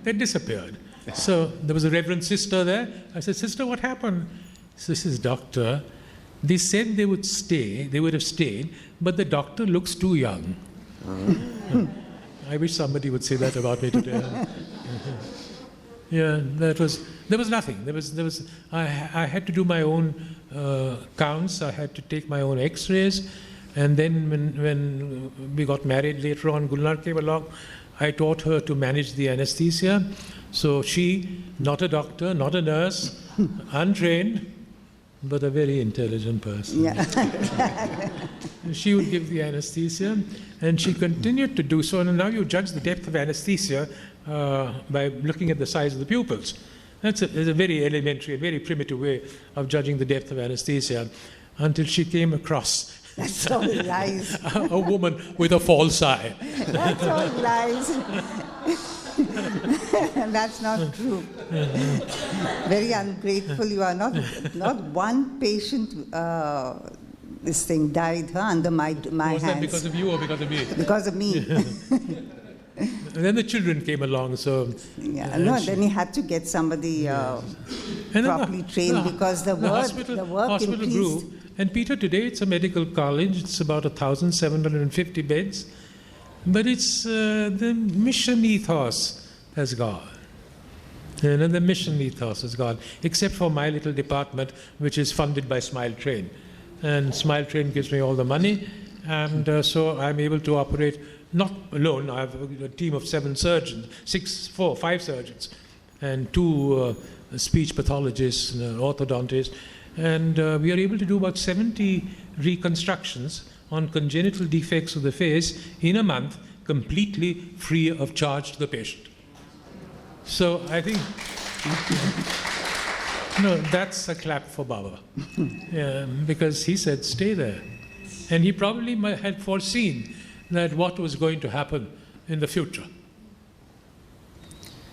They disappeared. So there was a reverend sister there. I said, "Sister, what happened?" She says, "Doctor, they said they would have stayed, but the doctor looks too young." I wish somebody would say that about me today. Yeah, there was nothing. I had to do my own counts. I had to take my own x-rays. And then when we got married later on, Gulnar came along. I taught her to manage the anesthesia. So she, not a doctor, not a nurse, untrained, but a very intelligent person. Yeah. She would give the anesthesia, and she continued to do so. And now you judge the depth of anesthesia by looking at the size of the pupils. That's a very elementary, a very primitive way of judging the depth of anesthesia, until she came across That's all lies. a woman with a false eye. That's all lies. That's not true. Very ungrateful you are. Not one patient this thing died under my Was hands. that because of you or because of me? Because of me. And then the children came along, so... Yeah, no, then he had to get somebody properly trained, because the work increased. Grew. And Peter, today it's a medical college. It's about 1,750 beds. But it's the mission ethos has gone. You know, the mission ethos has gone, except for my little department, which is funded by Smile Train. And Smile Train gives me all the money, and so I'm able to operate not alone. I have a team of 7 surgeons, 5 surgeons, and 2 speech pathologists, and an orthodontist. And we are able to do about 70 reconstructions on congenital defects of the face in a month, completely free of charge to the patient. So I think, that's a clap for Baba. Yeah, because he said, stay there. And he probably had foreseen that what was going to happen in the future.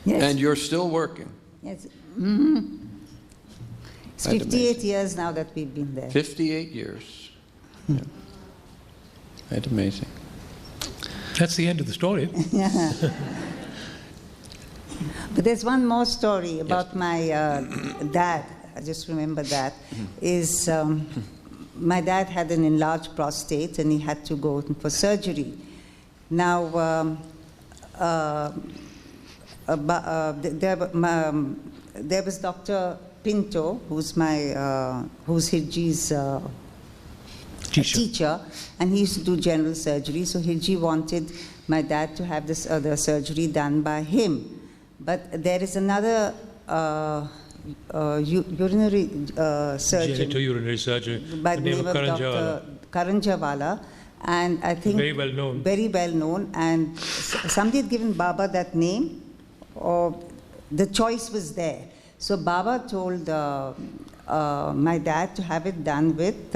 Yes. And you're still working. Yes. Mm-hmm. It's 58 years now that we've been there. 58 years. Yeah. That's amazing. That's the end of the story. Yeah. But there's one more story about my dad. I just remember that. Is my dad had an enlarged prostate and he had to go for surgery. Now, there was Dr. Pinto, who's who's Hirji's teacher, and he used to do general surgery. So Hirji wanted my dad to have this other surgery done by him. But there is another urinary surgeon. Urinary surgery. By the name of Dr. Karanjawala. And I think very well known. Very well known. And somebody had given Baba that name, or the choice was there. So Baba told my dad to have it done with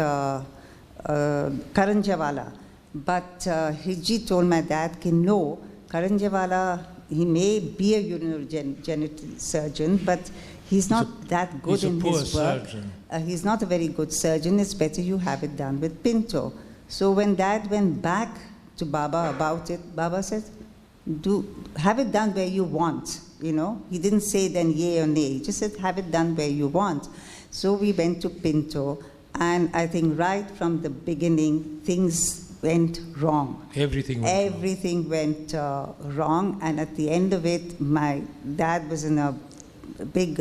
Karanjawala. But Hirji told my dad, no, Karanjawala, he may be a urinary genital surgeon, but he's not that good in his work. He's not a very good surgeon. It's better you have it done with Pinto. So when Dad went back to Baba about it, Baba said, have it done where you want. He didn't say then yay or nay. He just said, have it done where you want. So we went to Pinto, and I think right from the beginning, things went wrong. Everything went wrong, and at the end of it, my dad was in a big...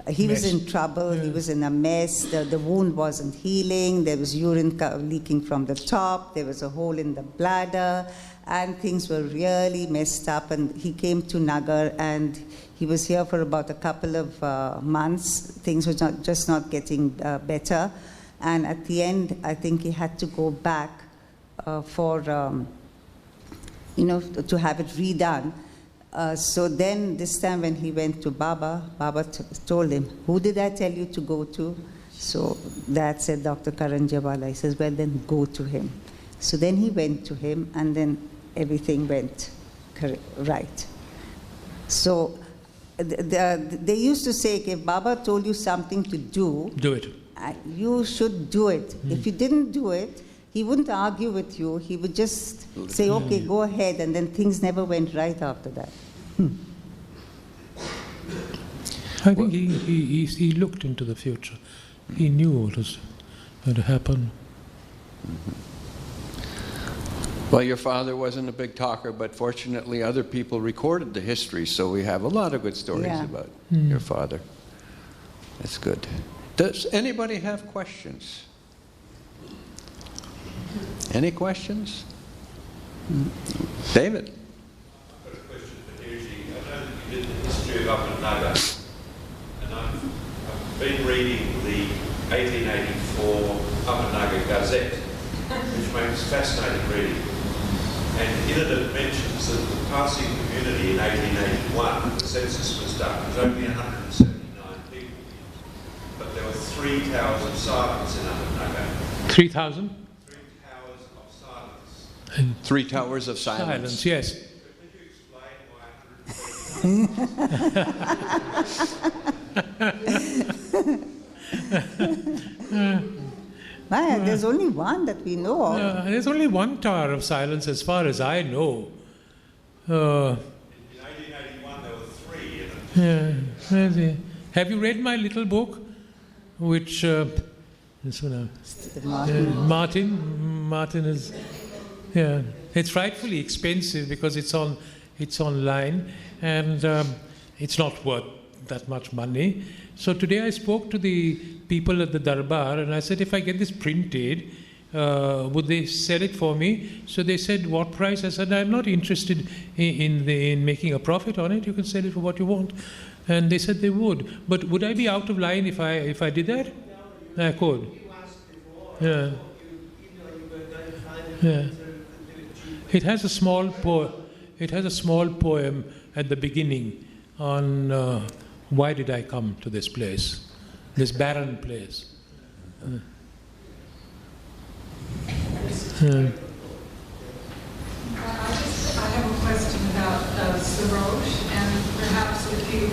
he was in trouble, he was in a mess, the wound wasn't healing, there was urine leaking from the top, there was a hole in the bladder, and things were really messed up. And he came to Nagar, and he was here for about a couple of months. Things were just not getting better. And at the end, I think he had to go back to have it redone. So then this time when he went to Baba, Baba told him, who did I tell you to go to? So Dad said, Dr. Karanjawala. He says, well, then go to him. So then he went to him, and then everything went right. So they used to say, if Baba told you something to do it. You should do it. If you didn't do it, he wouldn't argue with you. He would just say, okay, go ahead. And then things never went right after that. I think he looked into the future. He knew what was going to happen. Well, your father wasn't a big talker, but fortunately other people recorded the history, so we have a lot of good stories about your father. That's good. Does anybody have questions? Any questions? David? I've got a question for Hirji. I know that you did the history of Ahmednagar, and I've been reading the 1884 Ahmednagar Gazette, which makes fascinating reading. And in it mentions that the Parsi community in 1881, the census was done, was only 179 people. But there were 3 towers of silence in Ahmednagar. 3,000? 3 towers of silence. And 3 towers of silence. Yes. Could you explain why 179? There's only one that we know of. There's only one tower of silence as far as I know. In 1881 there were 3. Yeah. Have you read my little book? Which Martin is, it's frightfully expensive because it's online, and it's not worth that much money. So today I spoke to the people at the Darbar, and I said, if I get this printed, would they sell it for me? So they said, what price? I said, I'm not interested in making a profit on it. You can sell it for what you want. And they said they would. But would I be out of line if I did that? I could. Yeah. Yeah. It has a small poem at the beginning on why did I come to this place, this barren place. I have a question about Sarosh, and perhaps if you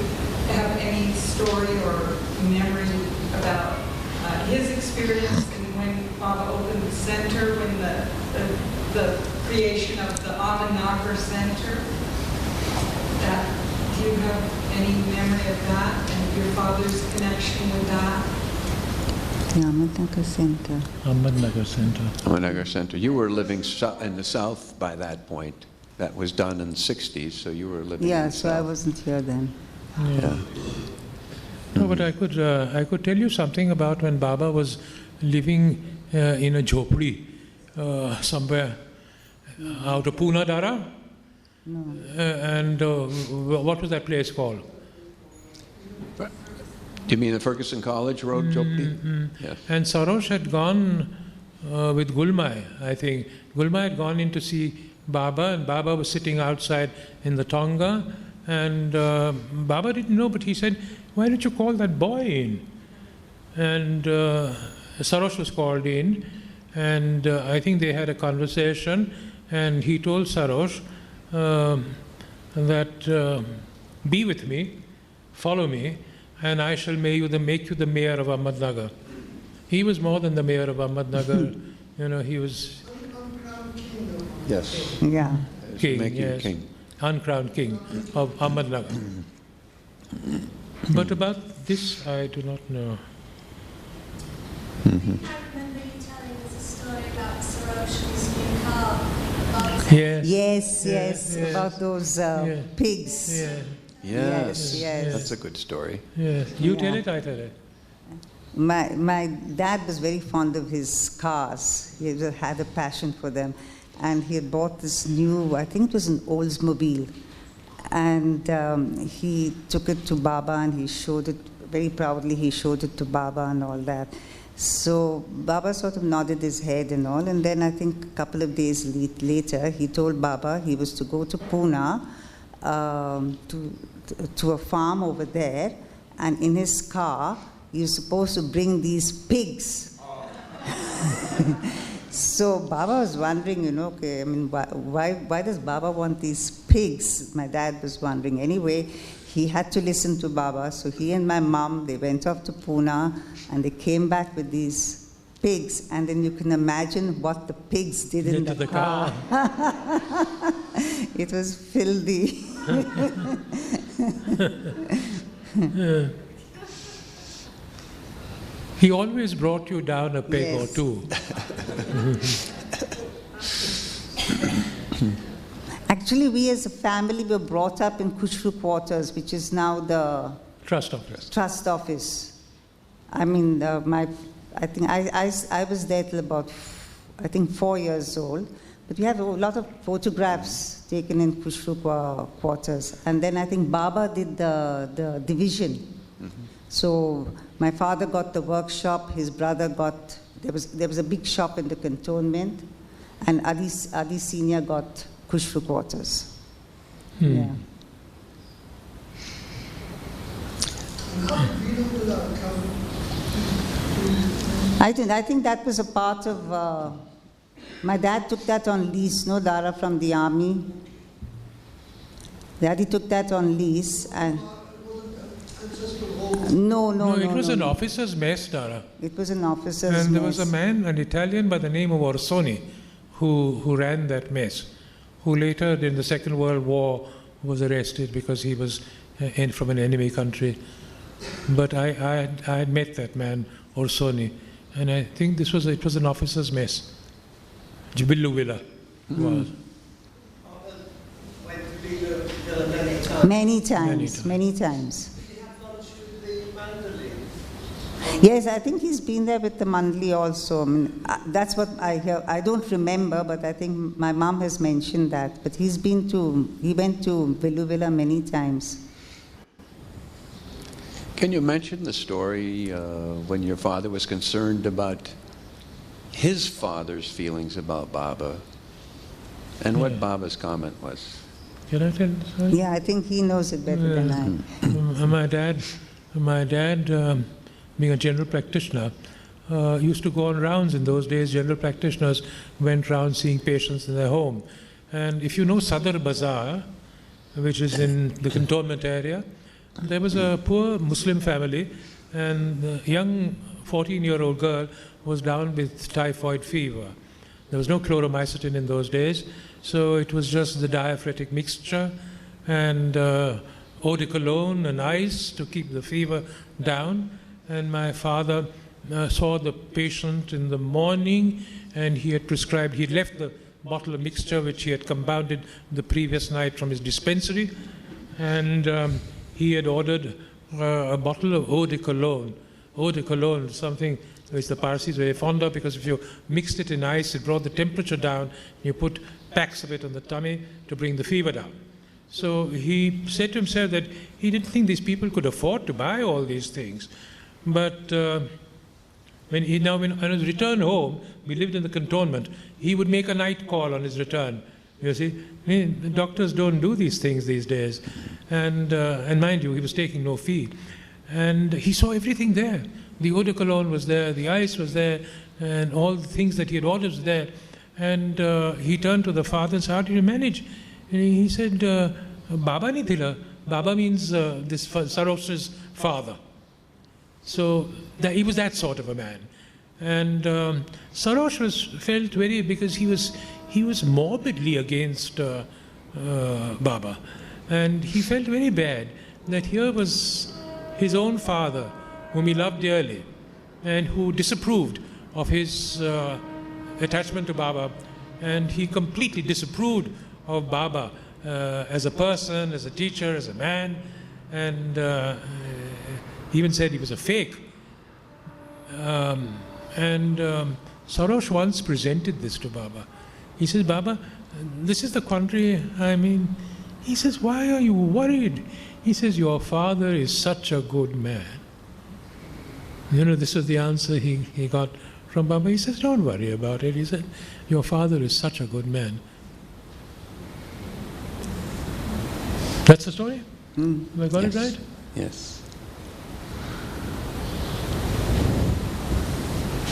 have any story or memory about his experience and when Baba opened the center, when the creation of the Ahmednagar Center. Do you have any memory of that and your father's connection with that? The Ahmednagar Center. Ahmednagar Center. Ahmednagar Center. You were living in the south by that point. That was done in the 60s, so you were living in the so south. I wasn't here then. Yeah. No, but I could tell you something about when Baba was living in a jhopri somewhere out of Pune, Dara. No. And what was that place called? Do you mean the Ferguson College Road, Jopti? Yes. And Sarosh had gone with Gulmai, I think. Gulmai had gone in to see Baba, and Baba was sitting outside in the Tonga. And Baba didn't know, but he said, "Why don't you call that boy in?" And Sarosh was called in, and I think they had a conversation, and he told Sarosh that be with me, follow me, and I shall make you the mayor of Ahmednagar. He was more than the mayor of Ahmednagar. He was Yes. Yeah. king, Make you yes, king. uncrowned king of Ahmednagar. But about this, I do not know. I remember you telling us a story about Sarosha's new car. Yes. Yes, about those pigs. Yeah. Yes. Yes. That's a good story. Yes. You tell Yeah. it, I tell it. My dad was very fond of his cars. He had a passion for them. And he had bought this new, I think it was an Oldsmobile. And he took it to Baba and he showed it, very proudly he showed it to Baba and all that. So Baba sort of nodded his head and all. And then I think a couple of days later, he told Baba he was to go to Pune to a farm over there. And in his car, he was supposed to bring these pigs. So Baba was wondering, okay, I mean, why does Baba want these pigs? My dad was wondering. Anyway, he had to listen to Baba. So he and my mom, they went off to Pune and they came back with these pigs. And then you can imagine what the pigs did in the car. It was filthy. He always brought you down a peg or Yes. two. Actually, we as a family were brought up in Kushru Quarters, which is now the Trust office. trust office. I mean, I think I was there till about, I think, 4 years old. But we have a lot of photographs taken in Kushru Quarters. And then I think Baba did the division. Mm-hmm. So my father got the workshop, his brother got, there was a big shop in the cantonment, and Adi Senior got Kushru Quarters. Yeah. I think that was a part of, my dad took that on lease, no, Dara, from the army. Daddy took that on lease, and no, It was an officer's mess, Dara. It was an officer's And there was mess. a man, an Italian by the name of Orsoni, who ran that mess, who later in the Second World War was arrested because he was from an enemy country. But I had met that man, Orsoni, and I think it was an officer's mess. Jibillu Villa was. Many times. Yes, I think he's been there with the Mandali also. I mean, that's what I hear. I don't remember, but I think my mom has mentioned that. But he went to Villa many times. Can you mention the story when your father was concerned about his father's feelings about Baba and what Baba's comment was? Can I tell the story? Yeah, I think he knows it better than I. My dad, being a general practitioner, used to go on rounds. In those days, general practitioners went round seeing patients in their home. And if you know Sadar Bazaar, which is in the cantonment area, there was a poor Muslim family, and a young 14-year-old girl was down with typhoid fever. There was no chloromycetin in those days, so it was just the diaphoretic mixture and eau de cologne and ice to keep the fever down. And my father saw the patient in the morning, and he had prescribed, he left the bottle of mixture which he had compounded the previous night from his dispensary, and he had ordered a bottle of eau de cologne. Eau de cologne, something which the Parsis were very fond of, because if you mixed it in ice, it brought the temperature down. You put packs of it on the tummy to bring the fever down. So he said to himself that he didn't think these people could afford to buy all these things. But when on his return home, we lived in the cantonment, he would make a night call on his return. You see, the doctors don't do these things these days. And mind you, he was taking no fee. And he saw everything there. The eau de cologne was there, the ice was there, and all the things that he had ordered was there. And he turned to the father and said, "How did you manage?" And he said, "Baba ni thila." Baba means this Sarosh's father. So he was that sort of a man. And Sarosh felt very, because he was morbidly against Baba. And he felt very bad that here was his own father, whom he loved dearly, and who disapproved of his attachment to Baba. And he completely disapproved of Baba as a person, as a teacher, as a man, and he even said he was a fake. Sarosh once presented this to Baba. He says, "Baba, this is the country I'm in." He says, "Why are you worried?" He says, "Your father is such a good man." This was the answer he got from Baba. He says, "Don't worry about it." He said, "Your father is such a good man." That's the story? Have I got it right? Yes.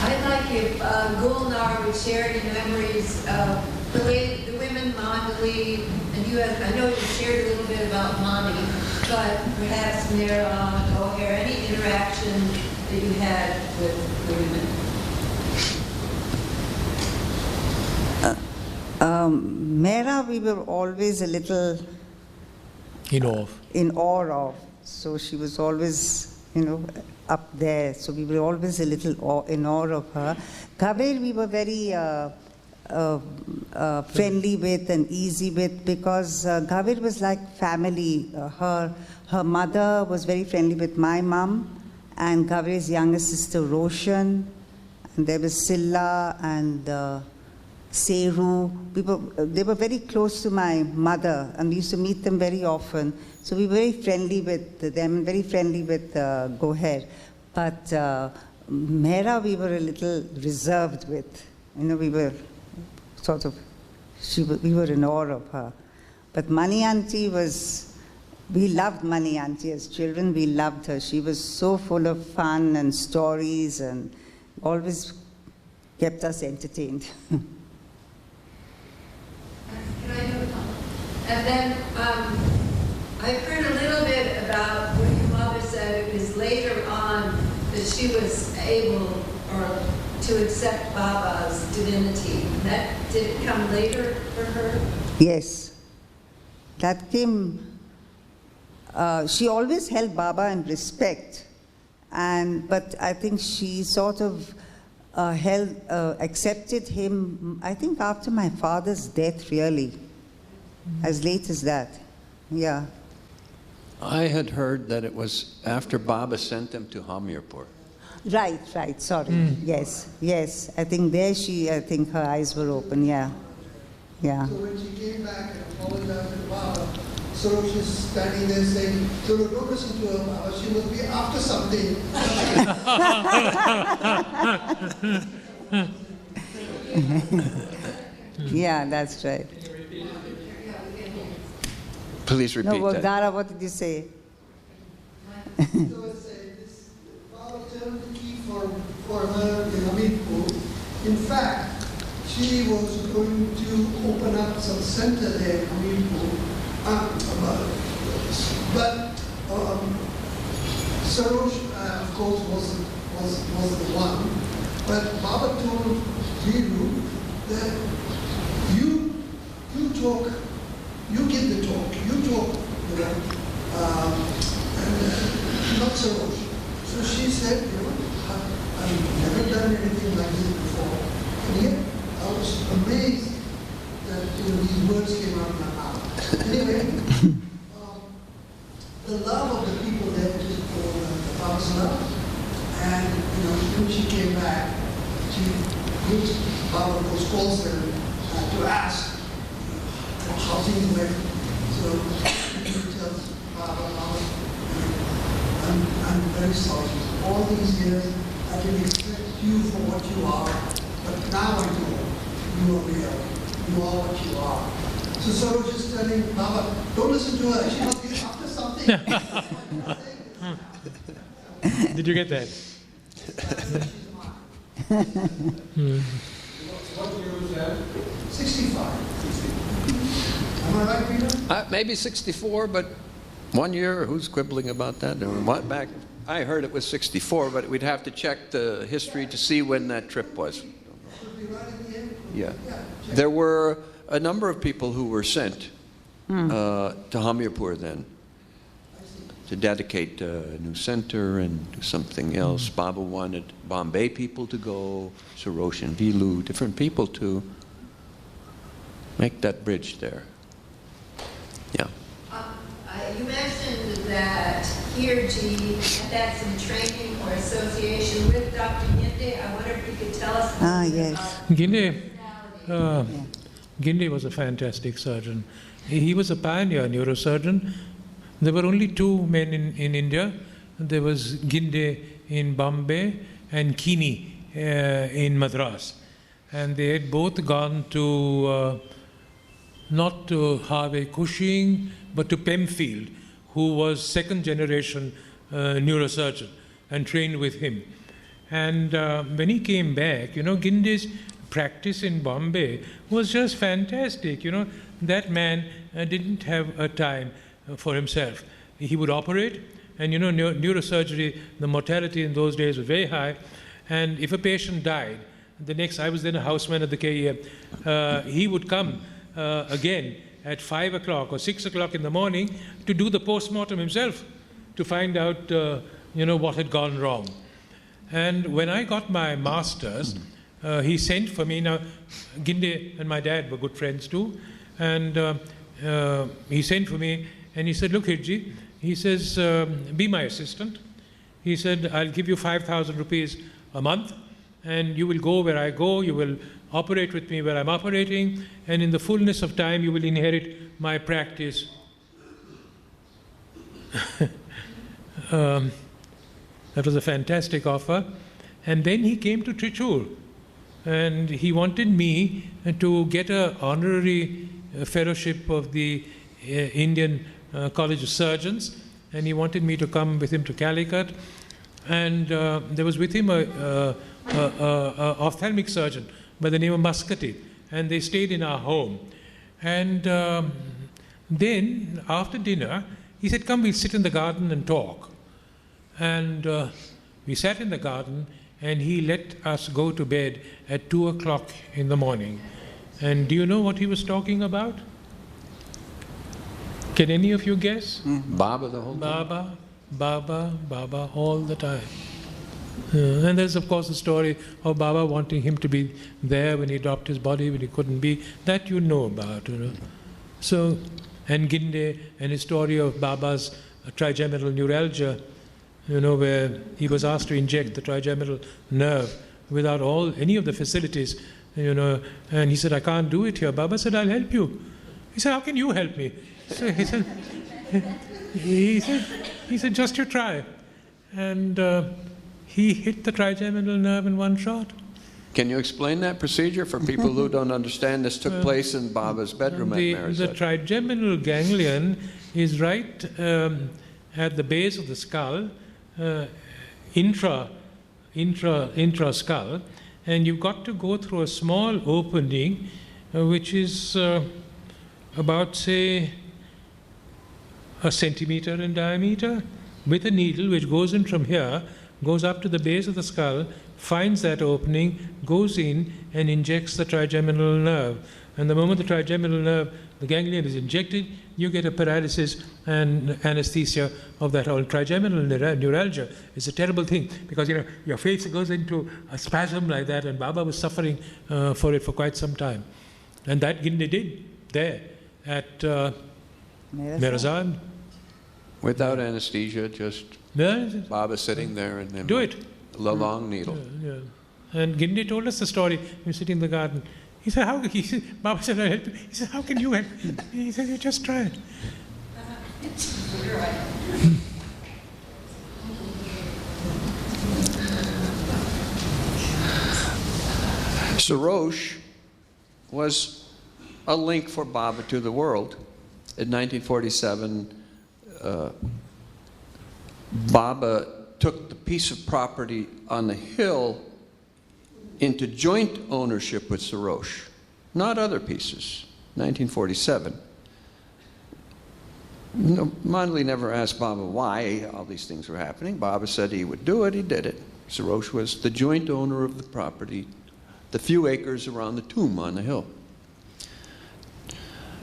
I'd like if Gulnar would share any memories of the way the women Mandali, and I know you shared a little bit about Mani, but perhaps Mira, O'Hare, any interaction that you had with the women? Mera, we were always a little In awe of. So she was always, up there. So we were always a little in awe of her. Kaveri, we were very friendly with and easy with, because Kaveri was like family. Her mother was very friendly with my mom, and Kaveri's younger sister Roshan, and there was Silla and Seru. They were very close to my mother, and we used to meet them very often. So we were very friendly with them, very friendly with Goher. But Mehra, we were a little reserved with. We were sort of, we were in awe of her. But Mani Auntie we loved Mani Auntie as children. We loved her. She was so full of fun and stories, and always kept us entertained. Can I do a comment? And then I've heard a little bit about what your mother said. It was later on that she was able to accept Baba's divinity. Did it come later for her? Yes. That came, she always held Baba in respect. But I think she sort of accepted him, I think after my father's death, really, as late as that. Yeah. I had heard that it was after Baba sent them to Hamirpur. Right, sorry. Yes. I think her eyes were open, yeah. So when she came back and apologized to Baba, Sarosh is standing there saying, "Don't listen to her, Baba, she must be after something." Yeah, that's right. Please repeat No, that. Dara, what did you say? So I say, this Baba turned the key for her in Hamirpur. In fact, she was going to open up some center there in Hamirpur. But Sarosh, of course, was the one. But Baba told Viru that you talk, you give the talk, and not Sarosh. So she said, I've never done anything like this before. And yet I was amazed that these words came out of my mouth. Anyway, the love of the people there just for the Baba's love. And, when she came back, she used Baba those calls her to ask how things went. So she tells Baba, I'm very sorry. All these years, I didn't expect you for what you are, but now I know you are real. You are what you are. So Saroj is telling Baba, don't listen to her. She must get after something. Did you get that? What year was that? 65. Am I right, Peter? Maybe 64, but 1 year, who's quibbling about that? Back, I heard it was 64, but we'd have to check the history to see when that trip was. Should be right at the end. Yeah. There were a number of people who were sent to Hamirpur then to dedicate a new center and do something else. Baba wanted Bombay people to go, Sarosh and Vilu, different people to make that bridge there. Yeah. You mentioned that Hirji had some training or association with Dr. Ginde. I wonder if you could tell us Yes. Ginde was a fantastic surgeon. He was a pioneer neurosurgeon. There were only two men in India. There was Ginde in Bombay and Kini in Madras. And they had both gone to, not to Harvey Cushing, but to Pemfield, who was second generation neurosurgeon and trained with him. And when he came back, Ginde's practice in Bombay was just fantastic. That man didn't have a time for himself. He would operate, and neurosurgery, the mortality in those days was very high. And if a patient died, I was then a houseman at the KEM, he would come again at 5 o'clock or 6 o'clock in the morning to do the post-mortem himself, to find out what had gone wrong. And when I got my master's, he sent for me. Now, Ginde and my dad were good friends too, and he sent for me and he said, look, Hirji, he says, be my assistant. He said, I'll give you 5,000 rupees a month, and you will go where I go, you will operate with me where I'm operating, and in the fullness of time you will inherit my practice. That was a fantastic offer. And then he came to Trichur, and he wanted me to get an honorary fellowship of the Indian College of Surgeons, and he wanted me to come with him to Calicut. And there was with him a ophthalmic surgeon by the name of Muscati, and they stayed in our home. And then, after dinner, he said, come, we'll sit in the garden and talk. And we sat in the garden, and he let us go to bed at 2 o'clock in the morning. And do you know what he was talking about? Can any of you guess? Baba the whole time? Baba, Baba, Baba, all the time. And there's, of course, the story of Baba wanting him to be there when he dropped his body, when he couldn't be. That you know about, So, and Ginde and his story of Baba's trigeminal neuralgia, where he was asked to inject the trigeminal nerve without any of the facilities, and he said, I can't do it here. Baba said, I'll help you. He said, how can you help me? So he said, just you try. And he hit the trigeminal nerve in one shot. Can you explain that procedure for people who don't understand? This took place in Baba's bedroom at Meherabad. The trigeminal ganglion is right at the base of the skull, intra-skull, and you've got to go through a small opening, which is about, say, a centimeter in diameter, with a needle which goes in from here, goes up to the base of the skull, finds that opening, goes in and injects the trigeminal nerve. And the moment the trigeminal nerve, the ganglion is injected, you get a paralysis and anesthesia of that whole. Trigeminal neuralgia is a terrible thing because your face goes into a spasm like that, and Baba was suffering for it for quite some time. And that Ginde did there at Meherabad. Without anesthesia, just Yeah, Baba sitting there and then do it. the long needle. Yeah. And Gindi told us the story. He was sitting in the garden. He said, "How?" He said, "Baba said, I help you." He said, "How can you help?" He said, "You just try it." Sarosh was a link for Baba to the world. In 1947, Baba took the piece of property on the hill into joint ownership with Sarosh, not other pieces. 1947. No, Manli never asked Baba why all these things were happening. Baba said he would do it, he did it. Sarosh was the joint owner of the property, the few acres around the tomb on the hill.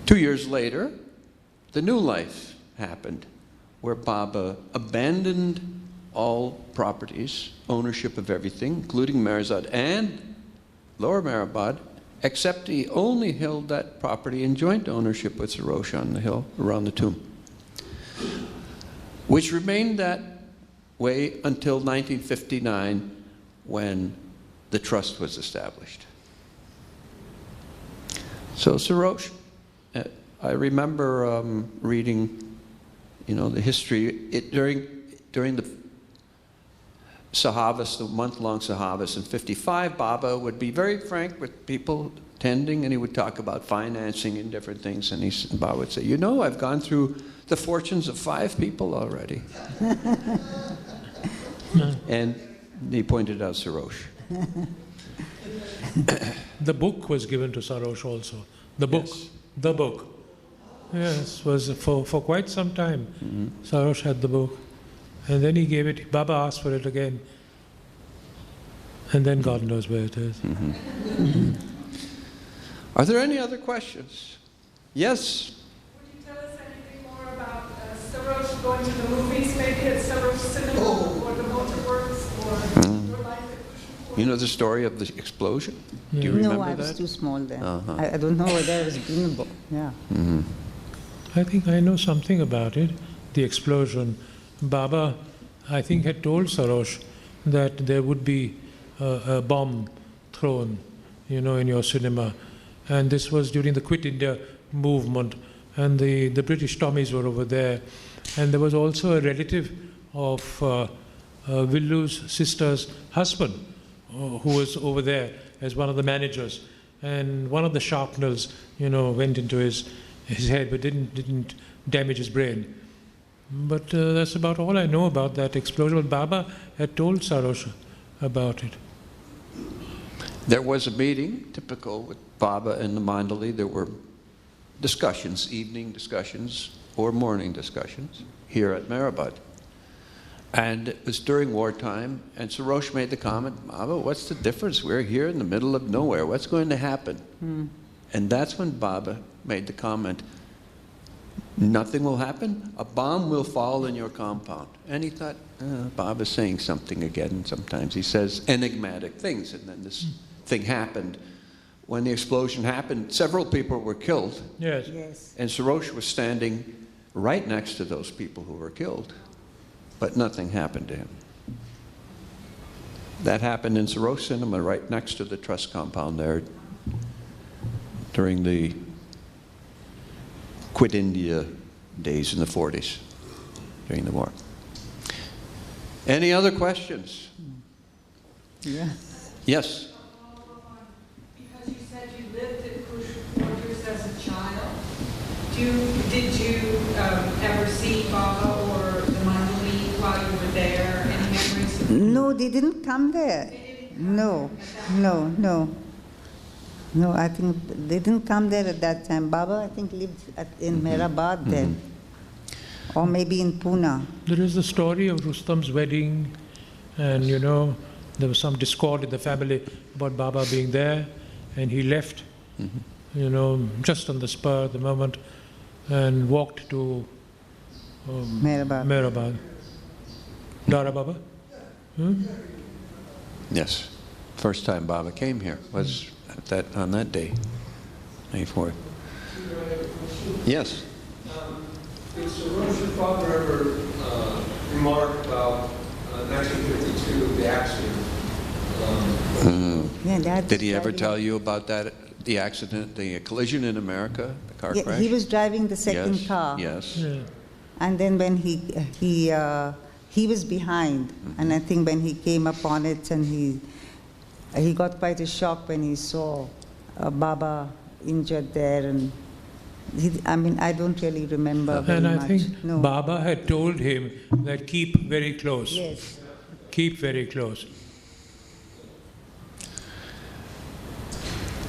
2 years later, the new life happened, where Baba abandoned all properties, ownership of everything, including Meherabad and Lower Meherabad, except he only held that property in joint ownership with Sarosh on the hill around the tomb, which remained that way until 1959, when the trust was established. So Sarosh, I remember reading, the history during the Sahavas, the month-long Sahavas in 55. Baba would be very frank with people attending, and he would talk about financing and different things. And Baba would say, "I've gone through the fortunes of 5 people already." And he pointed out Sarosh. The book was given to Sarosh also. The book. Yes. The book. Yes, was for quite some time. Sarosh had the book. And then he gave it, Baba asked for it again. And then God knows where it is. Are there any other questions? Yes? Would you tell us anything more about Sarosh going to the movies, maybe at Sarosh Cinema or the Motorworks or your life at Kushipur? You know the story of the explosion? Do you Yeah. remember No, I that? was too small then. Uh-huh. I don't know whether I was believable. Yeah. I think I know something about it, the explosion. Baba, I think, had told Sarosh that there would be a bomb thrown, in your cinema. And this was during the Quit India movement. And the British Tommies were over there. And there was also a relative of Villu's sister's husband who was over there as one of the managers. And one of the sharpeners, went into his head but didn't damage his brain. But that's about all I know about that explosion. Baba had told Sarosh about it. There was a meeting, typical with Baba and the Mandali. There were discussions, evening discussions or morning discussions here at Meherabad. And it was during wartime, and Sarosh made the comment, "Baba, what's the difference? We're here in the middle of nowhere. What's going to happen?" And that's when Baba made the comment, "Nothing will happen. A bomb will fall in your compound." And he thought, Baba's saying something again. Sometimes he says enigmatic things. And then this thing happened. When the explosion happened, several people were killed. Yes. Yes. And Sarosh was standing right next to those people who were killed. But nothing happened to him. That happened in Sarosh Cinema, right next to the trust compound there, during the Quit India days in the 40s, during the war. Any other questions? Yeah. Yes? Because you said you lived at Kushipur as a child. Did you ever see Baba or the Mandali while you were there? Any memories of No, they didn't come there. No, I think they didn't come there at that time. Baba, I think, lived in Meherabad then. Or maybe in Pune. There is the story of Rustam's wedding, and there was some discord in the family about Baba being there, and he left, just on the spur at the moment, and walked to Meherabad. Meherabad. Dara Baba? Yes. First time Baba came here was on that day, May 4th. Yes? Did Saroj's father ever remark about 1952, the accident? Yeah, that's Did he ever driving- tell you about that, the accident, the collision in America, the car Yeah, crash? he was driving the second Yes, car. Yes. Yeah. And then when he was behind, and I think when he came upon it, and he got quite a shock when he saw Baba injured there, and I don't really remember very And I much. think No. Baba had told him that keep very close. Yes. Keep very close.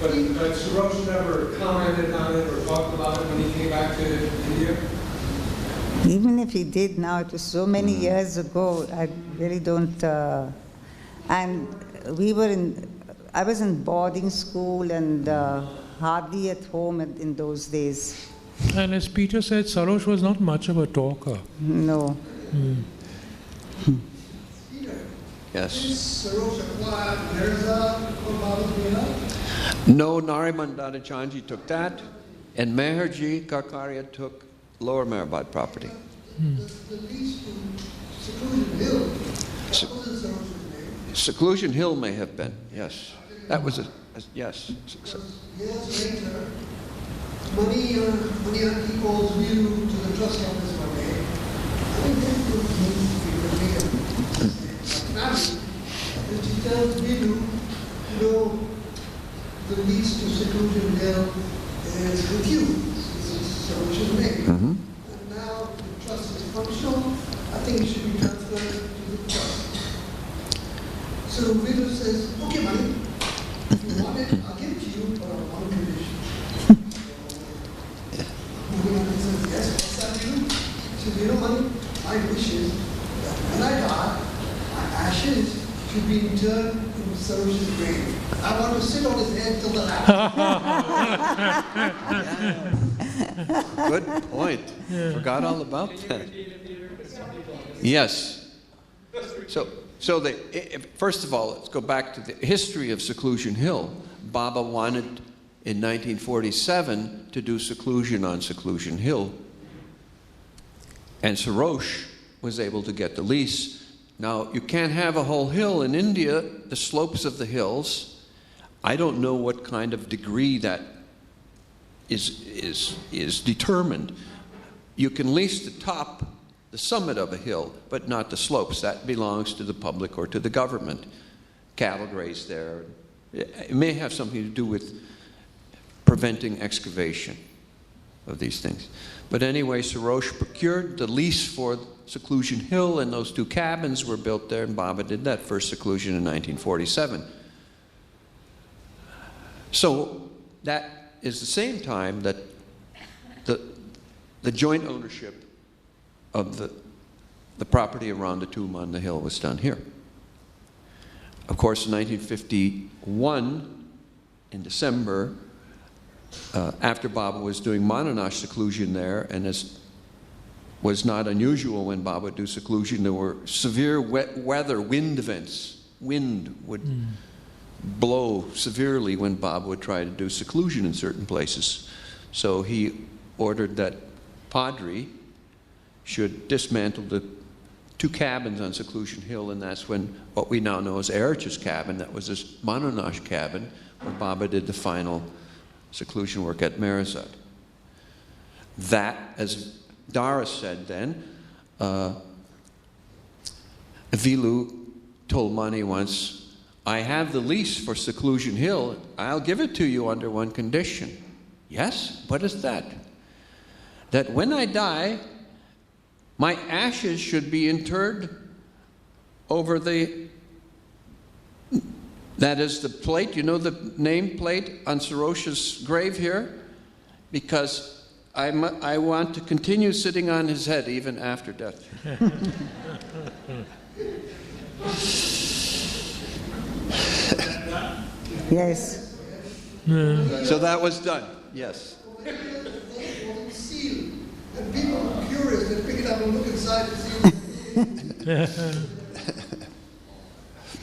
But Saroj never commented on it or talked about it when he came back to India? Even if he did now, it was so many years ago, I really don't. And I was in boarding school and hardly at home in those days. And as Peter said, Saroj was not much of a talker. No. Yes. Saroj acquired Meherabad for Baba's Mela? No, Nariman Dadachanji took that, and Meherji Karkaria took Lower Meherabad property. The lease to Seclusion Hill, that wasn't Saroj's name. Seclusion Hill may have been, yes. That was yes. Because years later, money on people's view to the trust office were made. I think that was family. And she tells Vidu, the lease to Seclusion Hill is with you. This is Saroj's name. Mm-hmm. And now the trust is functional. I think it should be transferred to the trust. So Vidu says, okay, money. If you want it, I'll give it to you, but on one condition. Money says, yes, what's that do? He says, money, my wish is that when I die, my ashes should be interred in Saroj's grave. I want to sit on his head till the last. Good point. Forgot all about that. Yes. First of all, let's go back to the history of Seclusion Hill. Baba wanted in 1947 to do seclusion on Seclusion Hill, and Saroj was able to get the lease. Now, you can't have a whole hill in India, the slopes of the hills. I don't know what kind of degree that is determined. You can lease the top, the summit of a hill, but not the slopes. That belongs to the public or to the government. Cattle graze there. It may have something to do with preventing excavation of these things. But anyway, Saroj procured the lease for Seclusion Hill, and those 2 cabins were built there, and Baba did that first seclusion in 1947. So that is the same time that the joint ownership of the property around the tomb on the hill was done here. Of course, in 1951, in December, after Baba was doing Mananash seclusion there, and as was not unusual when Baba would do seclusion, there were severe wet weather, wind events. Wind would blow severely when Baba would try to do seclusion in certain places. So he ordered that Padri should dismantle the 2 cabins on Seclusion Hill, and that's when what we now know as Erich's cabin, that was his Mananash cabin, where Baba did the final seclusion work at Meherabad. That, as Dara said then, Vilu told Mani once, I have the lease for Seclusion Hill. I'll give it to you under one condition. Yes? What is that? That when I die, my ashes should be interred over that is the plate, you know the name plate on Saroj's grave here? Because I want to continue sitting on his head even after death. Yes. So that was done, yes. Wasn't sealed. And people were curious, they pick it up and look inside to see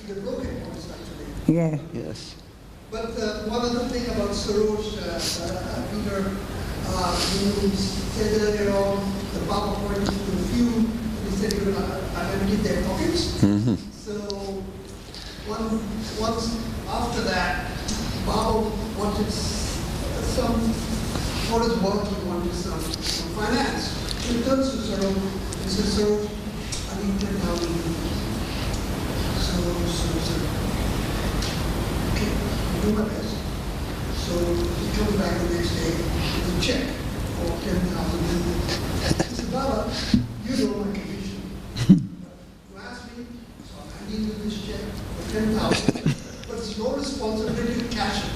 the broken ones actually. Yeah. Yes. But one other thing about Saroj, Peter, you said earlier on, the Baba pointed to a few, and he said, "I emptied their pockets." So once after that, Baba wanted some, for his work, he wanted some finance. He turns to Saroj and says, "Saroj, I need 10,000 rupees." So, okay, I'll do my best. So he comes back the next day with a check for 10,000 rupees. He said, "Baba, you know my condition. You asked me, so I need you this check for 10,000. But it's your responsibility to cash it."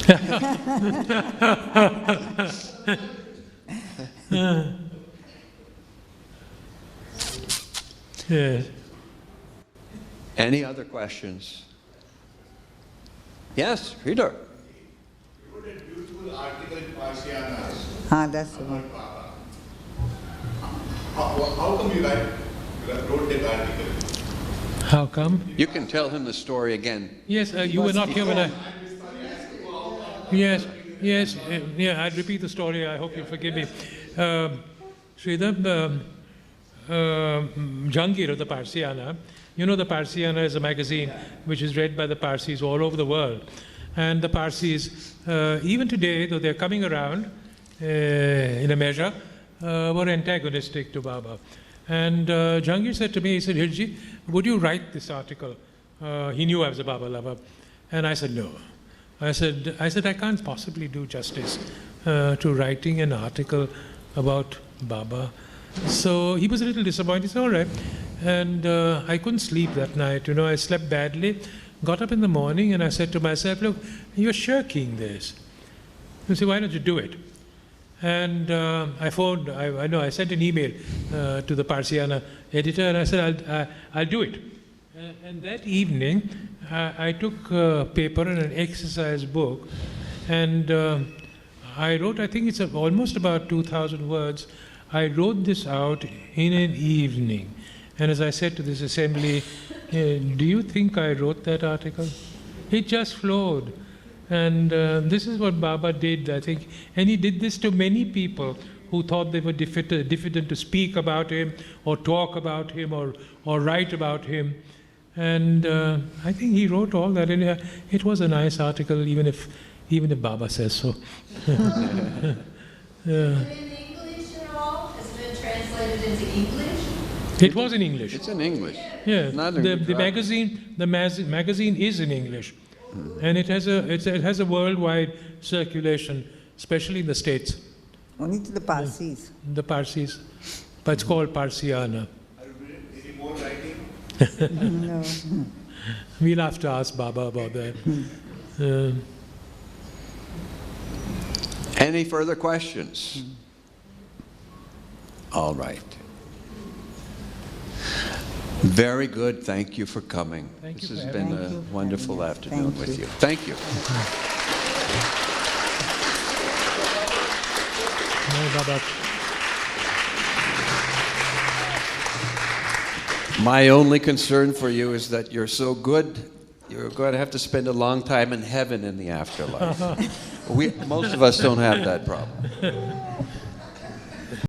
Yes. Any other questions? Yes, Peter. You wrote a beautiful article in Parsiana That's the one. about Baba. How come you wrote that article? How come? You can tell him the story again. Yes, you were not here when I... Yes, I'll repeat the story. I hope you forgive me. Sridhar, Jahangir of the Parsiana, you know the Parsiana is a magazine which is read by the Parsis all over the world. And the Parsis, even today, though they're coming around in a measure, were antagonistic to Baba. And Jahangir said to me, he said, "Hirji, would you write this article?" He knew I was a Baba lover. And I said, "No." I said, I can't possibly do justice to writing an article about Baba. So he was a little disappointed. He said, "All right." And I couldn't sleep that night. I slept badly. Got up in the morning and I said to myself, "Look, you're shirking this." He said, "Why don't you do it?" And I phoned, I sent an email to the Parsiana editor and I said, I'll do it. And that evening, I took paper and an exercise book and I wrote, I think it's almost about 2,000 words. I wrote this out in an evening. And as I said to this assembly, do you think I wrote that article? It just flowed. And this is what Baba did, I think. And he did this to many people who thought they were diffident to speak about him or talk about him or write about him. And I think he wrote all that. And it was a nice article, even if Baba says so. Translated into English? It was in English. It's in English. Yeah, Not in the Gujarati. magazine is in English, and it has a worldwide circulation, especially in the States. Only to the Parsis. The Parsis, but it's called Parsiana. Any more writing? No. We'll have to ask Baba about that. Any further questions? All right. Very good. Thank you for coming. Thank you This for has having been me. a wonderful afternoon Thank with you. you. Thank you. No, Baba. My only concern for you is that you're so good, you're going to have to spend a long time in heaven in the afterlife. Most of us don't have that problem.